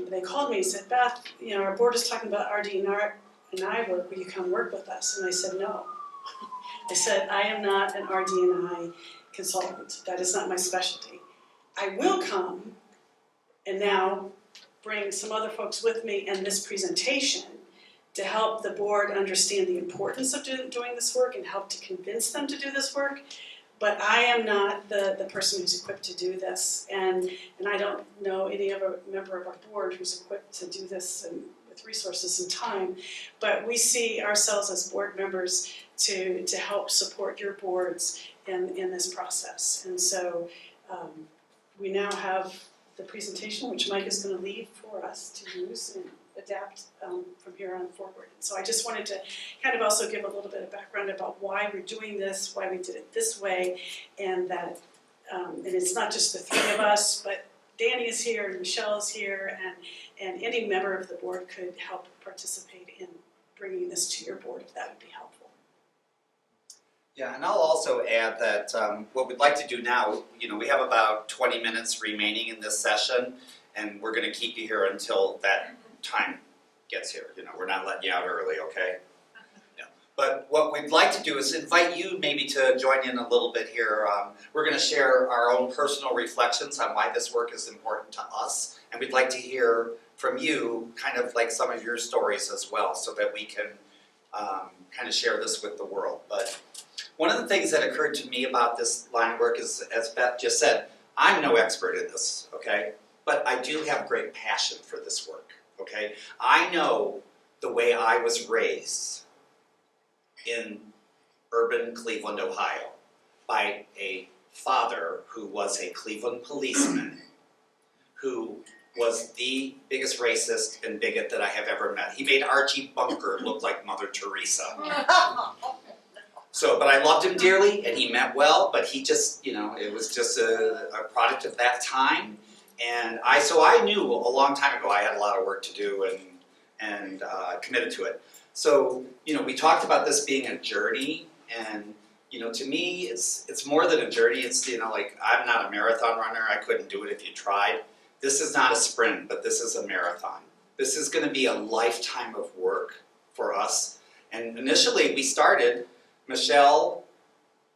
they called me and said, Beth, you know, our board is talking about RD&I work, will you come work with us? And I said, no. I said, I am not an RD&I consultant. That is not my specialty. I will come and now bring some other folks with me and this presentation to help the board understand the importance of doing this work and help to convince them to do this work. But I am not the person who's equipped to do this, and I don't know any other member of our board who's equipped to do this and with resources and time. But we see ourselves as board members to help support your boards in this process. And so we now have the presentation, which Mike is going to leave for us to use and adapt from here on forward. And so I just wanted to kind of also give a little bit of background about why we're doing this, why we did it this way, and that and it's not just the three of us, but Danny is here and Michelle is here, and any member of the board could help participate in bringing this to your board if that would be helpful. Yeah, and I'll also add that what we'd like to do now, you know, we have about 20 minutes remaining in this session, and we're going to keep you here until that time gets here. You know, we're not letting you out early, okay? Yeah. But what we'd like to do is invite you maybe to join in a little bit here. We're going to share our own personal reflections on why this work is important to us, and we'd like to hear from you kind of like some of your stories as well, so that we can kind of share this with the world. But one of the things that occurred to me about this line of work is, as Beth just said, I'm no expert in this, okay? But I do have great passion for this work, okay? I know the way I was raised in urban Cleveland, Ohio, by a father who was a Cleveland policeman, who was the biggest racist and bigot that I have ever met. He made Archie Bunker look like Mother Teresa. So, but I loved him dearly, and he meant well, but he just, you know, it was just a product of that time. And so I knew a long time ago I had a lot of work to do and committed to it. So, you know, we talked about this being a journey, and, you know, to me, it's more than a journey. It's, you know, like, I'm not a marathon runner. I couldn't do it if you tried. This is not a sprint, but this is a marathon. This is going to be a lifetime of work for us. And initially, we started, Michelle,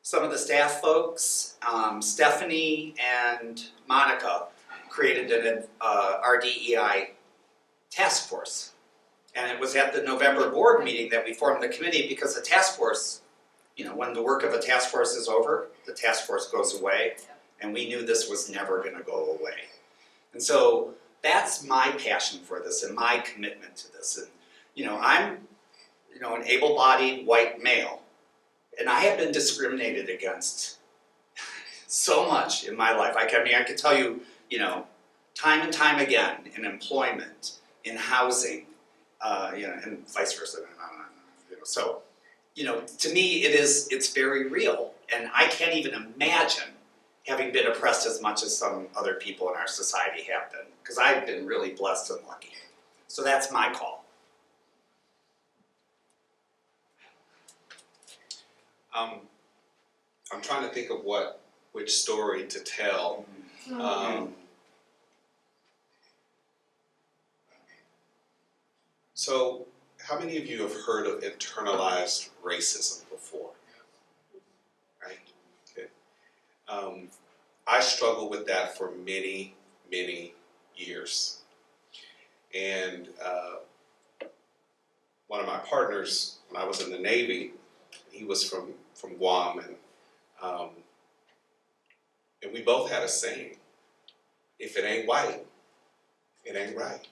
some of the staff folks, Stephanie and Monica created an RDEI task force. And it was at the November board meeting that we formed the committee, because the task force, you know, when the work of a task force is over, the task force goes away. And we knew this was never going to go away. And so that's my passion for this and my commitment to this. And, you know, I'm, you know, an able-bodied white male. And I have been discriminated against so much in my life. I can tell you, you know, time and time again, in employment, in housing, you know, and vice versa. You know, so, you know, to me, it's very real, and I can't even imagine having been oppressed as much as some other people in our society have been, because I've been really blessed and lucky. So that's my call. I'm trying to think of which story to tell. So, how many of you have heard of internalized racism before? Right? Okay. I struggled with that for many, many years. And one of my partners, when I was in the Navy, he was from Guam, and we both had a saying: if it ain't white, it ain't right.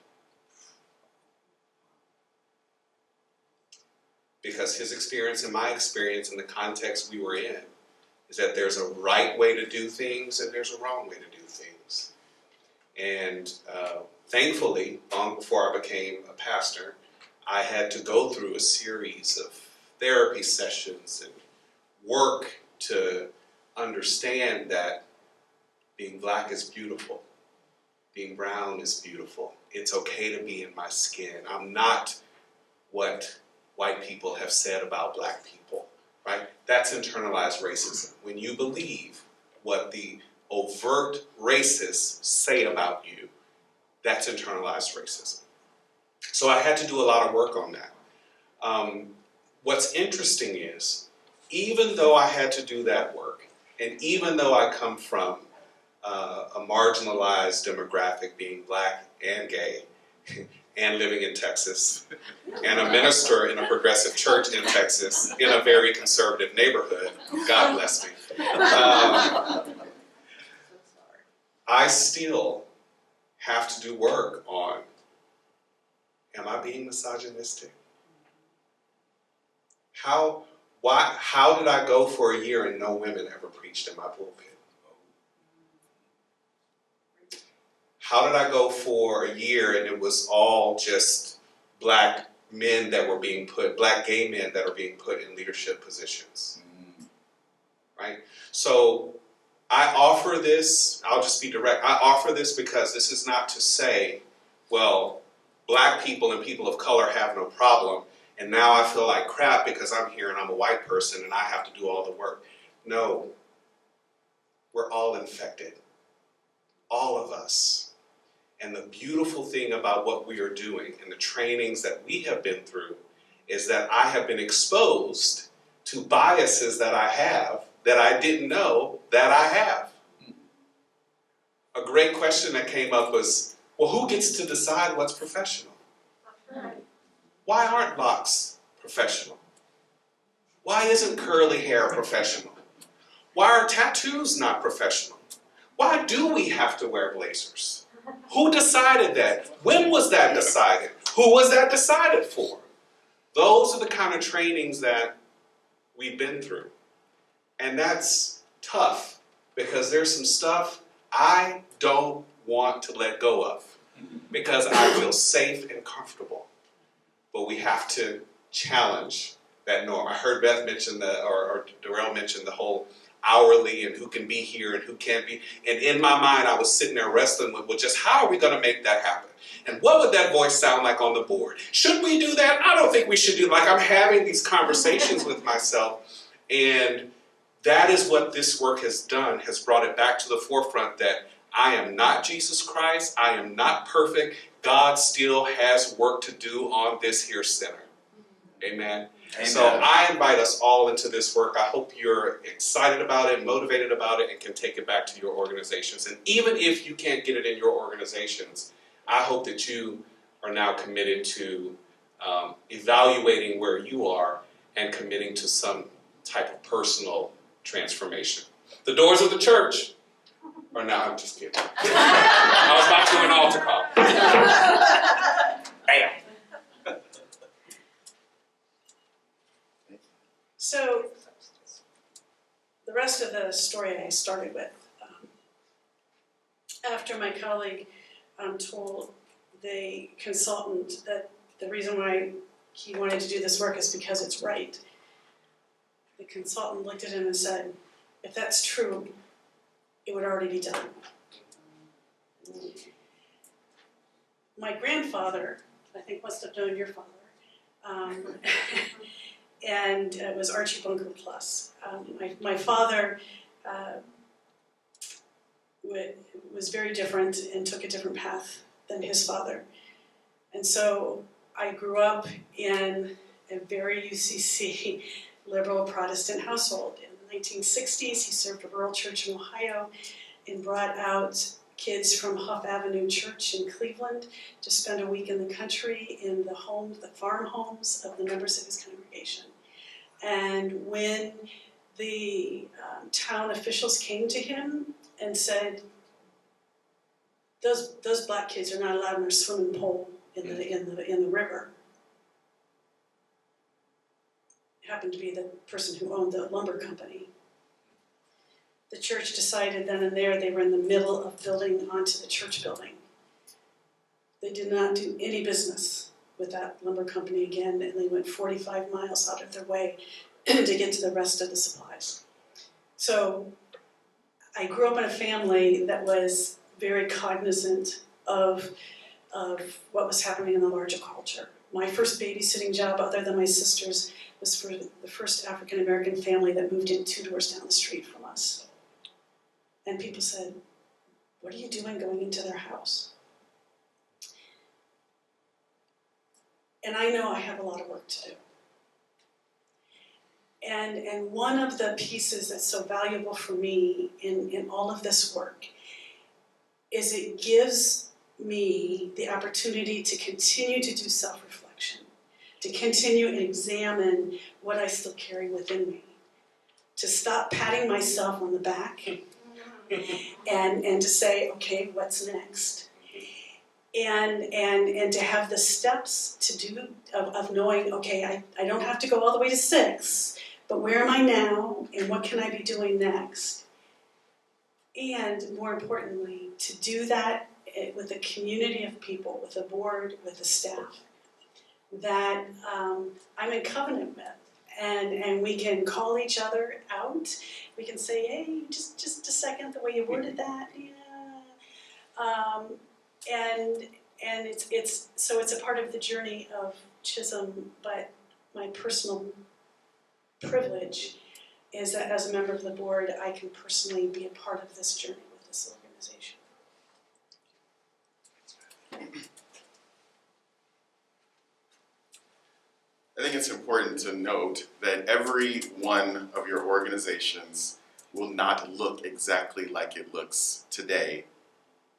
Because his experience and my experience in the context we were in is that there's a right way to do things and there's a wrong way to do things. And thankfully, long before I became a pastor, I had to go through a series of therapy sessions and work to understand that being black is beautiful. Being brown is beautiful. It's okay to be in my skin. I'm not what white people have said about black people, right? That's internalized racism. When you believe what the overt racists say about you, that's internalized racism. So I had to do a lot of work on that. What's interesting is, even though I had to do that work, and even though I come from a marginalized demographic, being black and gay, and living in Texas, and a minister in a progressive church in Texas, in a very conservative neighborhood, God bless me, I still have to do work on, am I being misogynistic? How did I go for a year and no women ever preached in my pulpit? How did I go for a year and it was all just black men that were being put, black gay men that are being put in leadership positions? Right? So I offer this, I'll just be direct, I offer this because this is not to say, well, black people and people of color have no problem, and now I feel like crap because I'm here and I'm a white person and I have to do all the work. No, we're all infected, all of us. And the beautiful thing about what we are doing and the trainings that we have been through is that I have been exposed to biases that I have that I didn't know that I have. A great question that came up was, well, who gets to decide what's professional? Why aren't locks professional? Why isn't curly hair professional? Why are tattoos not professional? Why do we have to wear blazers? Who decided that? When was that decided? Who was that decided for? Those are the kind of trainings that we've been through. And that's tough because there's some stuff I don't want to let go of because I feel safe and comfortable. But we have to challenge that norm. I heard Beth mention or Darrell mention the whole hourly and who can be here and who can't be. And in my mind, I was sitting there wrestling with, well, just how are we going to make that happen? And what would that voice sound like on the board? Should we do that? I don't think we should do. Like, I'm having these conversations with myself, and that is what this work has done, has brought it back to the forefront that I am not Jesus Christ. I am not perfect. God still has work to do on this here center. Amen. Amen. So I invite us all into this work. I hope you're excited about it, motivated about it, and can take it back to your organizations. And even if you can't get it in your organizations, I hope that you are now committed to evaluating where you are and committing to some type of personal transformation. The doors of the church are now, I'm just kidding. I was about to do an altar call. Bam. So, the rest of the story I started with. After my colleague told the consultant that the reason why he wanted to do this work is because it's right, the consultant looked at him and said, if that's true, it would already be done. My grandfather, I think must have known your father, and it was Archie Bunker Plus. My father was very different and took a different path than his father. And so I grew up in a very UCC liberal Protestant household. In the 1960s, he served a rural church in Ohio and brought out kids from Huff Avenue Church in Cleveland to spend a week in the country in the homes, the farm homes of the members of his congregation. And when the town officials came to him and said, those black kids are not allowed in their swimming pool in the river. It happened to be the person who owned the lumber company. The church decided then and there they were in the middle of building onto the church building. They did not do any business with that lumber company again, and they went 45 miles out of their way to get to the rest of the supplies. So I grew up in a family that was very cognizant of what was happening in the larger culture. My first babysitting job, other than my sister's, was for the first African American family that moved in 2 doors down the street from us. And people said, "What are you doing going into their house?" And I know I have a lot of work to do. And one of the pieces that's so valuable for me in all of this work is it gives me the opportunity to continue to do self-reflection, to continue and examine what I still carry within me, to stop patting myself on the back and to say, okay, what's next? And to have the steps to do of knowing, okay, I don't have to go all the way to 6, but where am I now and what can I be doing next? And more importantly, to do that with a community of people, with a board, with the staff that I'm in covenant with. And we can call each other out. We can say, hey, just a second, the way you worded that, and it's a part of the journey of CHHSM, but my personal privilege is that as a member of the board, I can personally be a part of this journey with this organization. I think it's important to note that every one of your organizations will not look exactly like it looks today,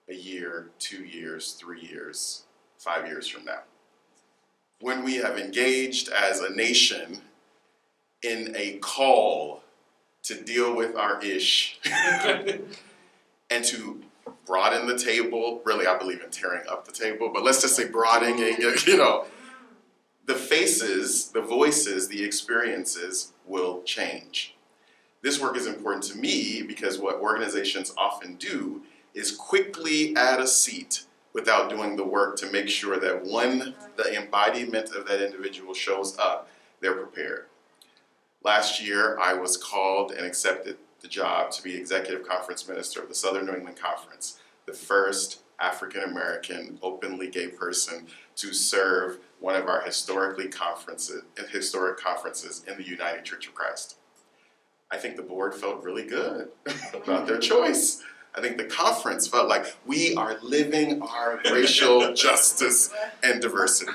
a year, 2 years, 3 years, 5 years from now. When we have engaged as a nation in a call to deal with our ish and to broaden the table, really I believe in tearing up the table, but let's just say broadening, the faces, the voices, the experiences will change. This work is important to me because what organizations often do is quickly add a seat without doing the work to make sure that when the embodiment of that individual shows up, they're prepared. Last year, I was called and accepted the job to be Executive Conference Minister of the Southern New England Conference, the first African American openly gay person to serve one of our historic conferences in the United Church of Christ. I think the board felt really good about their choice. I think the conference felt like we are living our racial justice and diversity.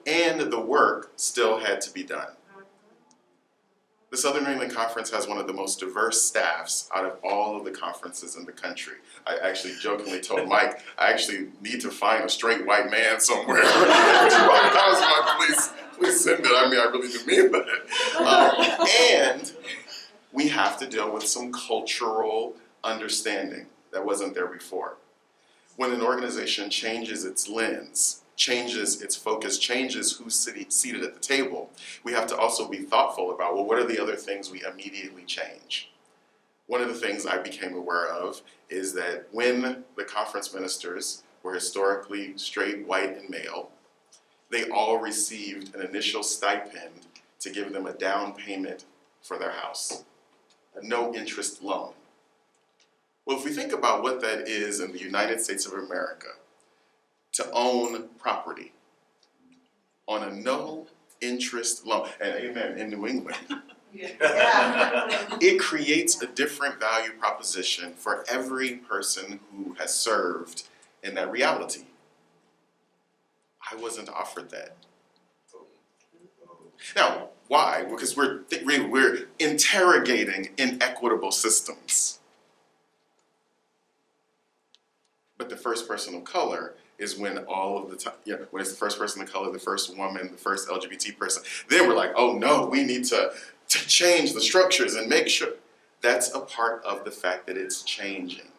And the work still had to be done. The Southern New England Conference has one of the most diverse staffs out of all of the conferences in the country. I actually jokingly told Mike, I actually need to find a straight white man somewhere. Please send it. I mean, I really do mean that. And we have to deal with some cultural understanding that wasn't there before. When an organization changes its lens, changes its focus, changes who's seated at the table, we have to also be thoughtful about, well, what are the other things we immediately change? One of the things I became aware of is that when the conference ministers were historically straight, white, and male, they all received an initial stipend to give them a down payment for their house, a no-interest loan. Well, if we think about what that is in the United States of America, to own property on a no interest loan, and amen, in New England. Yeah. It creates a different value proposition for every person who has served in that reality. I wasn't offered that. Now, why? Because we're interrogating inequitable systems. But the first person of color is when all of the time, when it's the first person of color, the first woman, the first LGBT person, then we're like, oh no, we need to change the structures and make sure. That's a part of the fact that it's changing.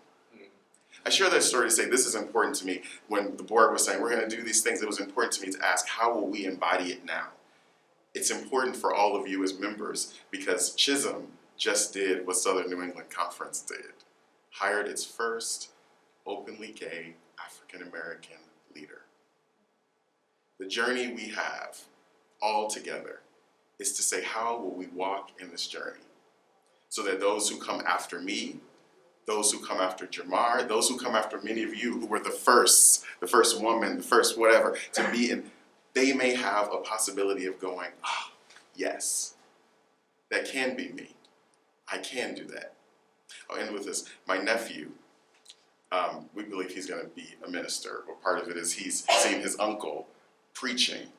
I share that story to say this is important to me. When the board was saying we're going to do these things, it was important to me to ask, how will we embody it now? It's important for all of you as members because CHHSM just did what Southern New England Conference did. Hired its first openly gay African American leader. The journey we have all together is to say, how will we walk in this journey? So that those who come after me, those who come after Jamar, those who come after many of you who were the first woman, the first whatever, to be in, they may have a possibility of going, ah, yes, that can be me. I can do that. I'll end with this. My nephew, we believe he's going to be a minister, or part of it is he's seen his uncle preaching.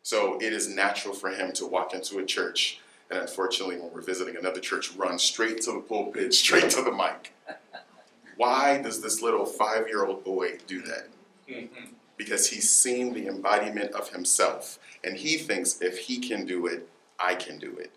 So it is natural for him to walk into a church, and unfortunately when we're visiting another church, run straight to the pulpit, straight to the mic. Why does this little 5-year-old boy do that? Because he's seen the embodiment of himself, and he thinks if he can do it, I can do it.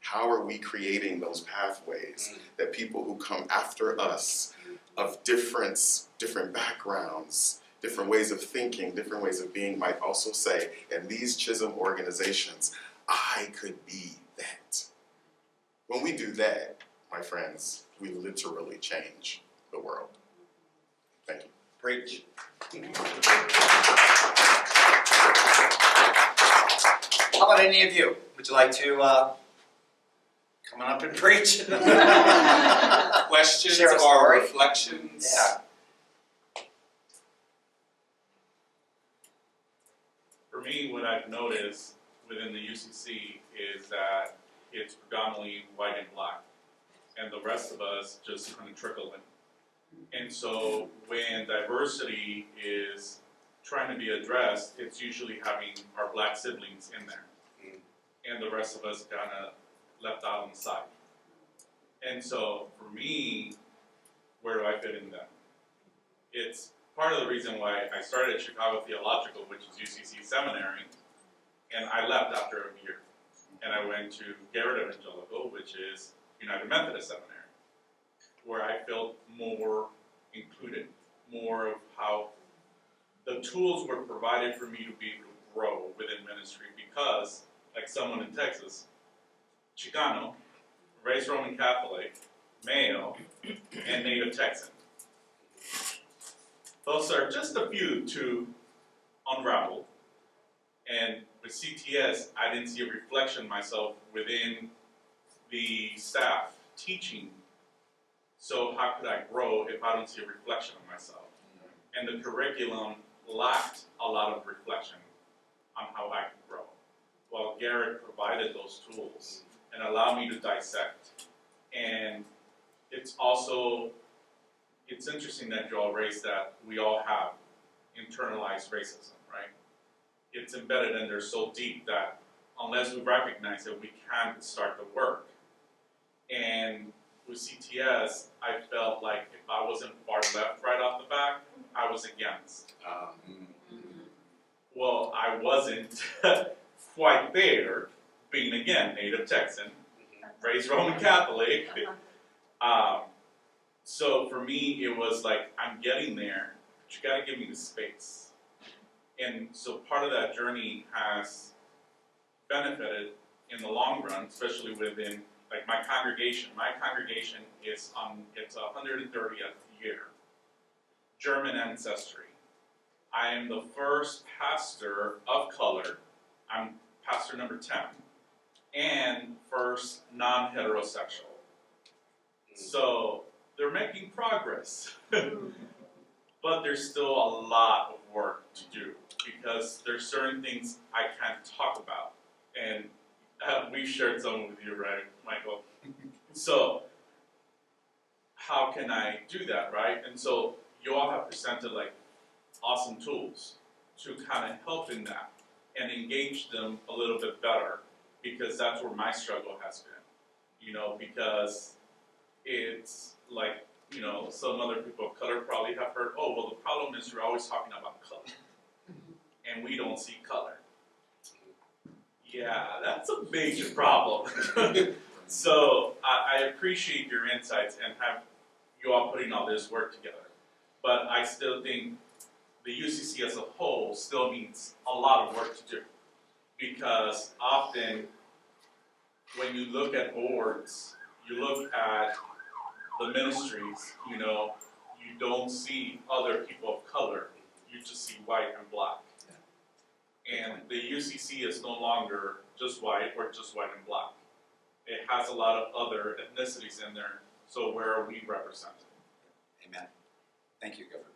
How are we creating those pathways that people who come after us of different backgrounds, different ways of thinking, different ways of being might also say, in these CHHSM organizations, I could be that. When we do that, my friends, we literally change the world. Thank you. Preach. How about any of you? Would you like to come on up and preach? Questions Share a or story? reflections? Yeah. For me, what I've noticed within the UCC is that it's predominantly white and black, and the rest of us just kind of trickle in. And so when diversity is trying to be addressed, it's usually having our black siblings in there, and the rest of us kind of left out on the side. And so for me, where do I fit in that? It's part of the reason why I started at Chicago Theological, which is UCC Seminary, and I left after a year. And I went to Garrett Evangelical, which is United Methodist Seminary, where I felt more included, more of how the tools were provided for me to be able to grow within ministry because, like someone in Texas, Chicano, raised Roman Catholic, male, and native Texan. Those are just a few to unravel. And with CTS, I didn't see a reflection myself within the staff teaching. So how could I grow if I don't see a reflection of myself? And the curriculum lacked a lot of reflection on how I could grow. While Garrett provided those tools and allowed me to dissect. And it's interesting that you all raised that we all have internalized racism, right? It's embedded in there so deep that unless we recognize it, we can't start the work. And with CTS, I felt like if I wasn't far left right off the bat, I was against. Well, I wasn't quite there, being again native Texan, raised Roman Catholic. So for me, it was like, I'm getting there, but you gotta give me the space. And so part of that journey has benefited in the long run, especially within like my congregation. My congregation is it's 130th year, German ancestry. I am the first pastor of color. I'm pastor number 10, and first non-heterosexual. So they're making progress, but there's still a lot of work to do. because there's certain things I can't talk about. And we've shared some with you, right, Michael? So, how can I do that, right? And so, you all have presented like awesome tools to kind of help in that and engage them a little bit better, because that's where my struggle has been, because it's like, some other people of color probably have heard, oh, well, the problem is you're always talking about color, and we don't see color. Yeah, that's a major problem. So I appreciate your insights and have you all putting all this work together. But I still think the UCC as a whole still needs a lot of work to do. Because often when you look at boards, you look at the ministries, you don't see other people of color, you just see white and black. And the UCC is no longer just white or just white and black. It has a lot of other ethnicities in there, so where are we represented? Amen. Thank you, Governor.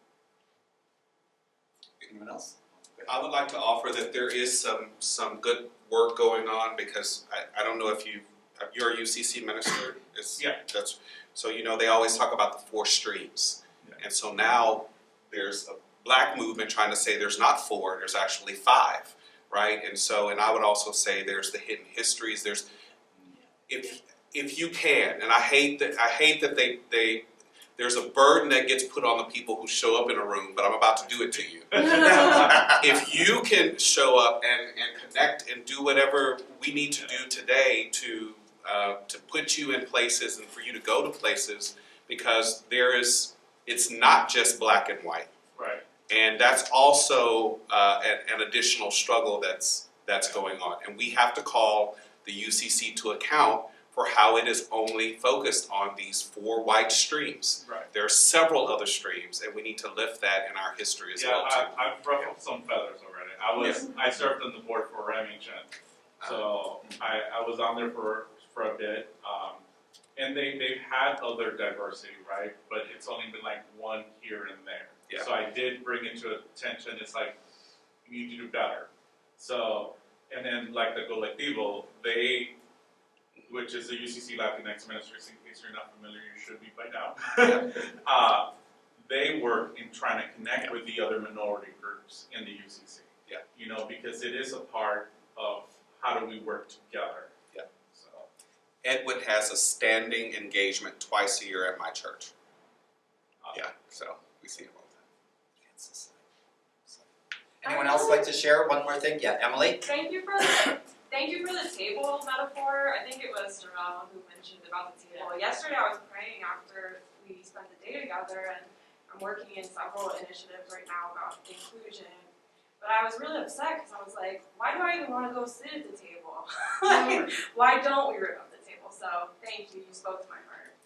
Anyone else? I would like to offer that there is some good work going on, because I don't know if you're a UCC minister. Yeah. So they always talk about the 4 streams, and so now there's a black movement trying to say there's not 4, there's actually 5, right? And I would also say there's the hidden histories. There's if you can, and I hate that they there's a burden that gets put on the people who show up in a room, but I'm about to do it to you. If you can show up and connect and do whatever we need to do today to put you in places and for you to go to places, because it's not just black and white. Right. And that's also an additional struggle that's going on. And we have to call the UCC to account for how it is only focused on these 4 white streams. Right. There are several other streams, and we need to lift that in our history as well too. I've ruffled some feathers already. I served on the board for Remington, so I was on there for a bit. And they've had other diversity, right? But it's only been like 1 here and there. Yeah. So I did bring it to attention. It's like, you need to do better. So, and then like the Colectivo, which is the UCC Latinx ministries, in case you're not familiar, you should be by now. They work in trying to connect with the other minority groups in the UCC. Yeah. Because it is a part of how do we work together. Yeah. So. Edwin has a standing engagement twice a year at my church. So we see him all the time. Anyone else like to share one more thing? Yeah, Emily? Thank you for the table metaphor. I think it was Jarrell who mentioned about the table. Yesterday I was praying after we spent the day together, and I'm working in several initiatives right now about inclusion. But I was really upset because I was like, why do I even want to go sit at the table? Like, why don't we rip up the table? So thank you. You spoke to my heart.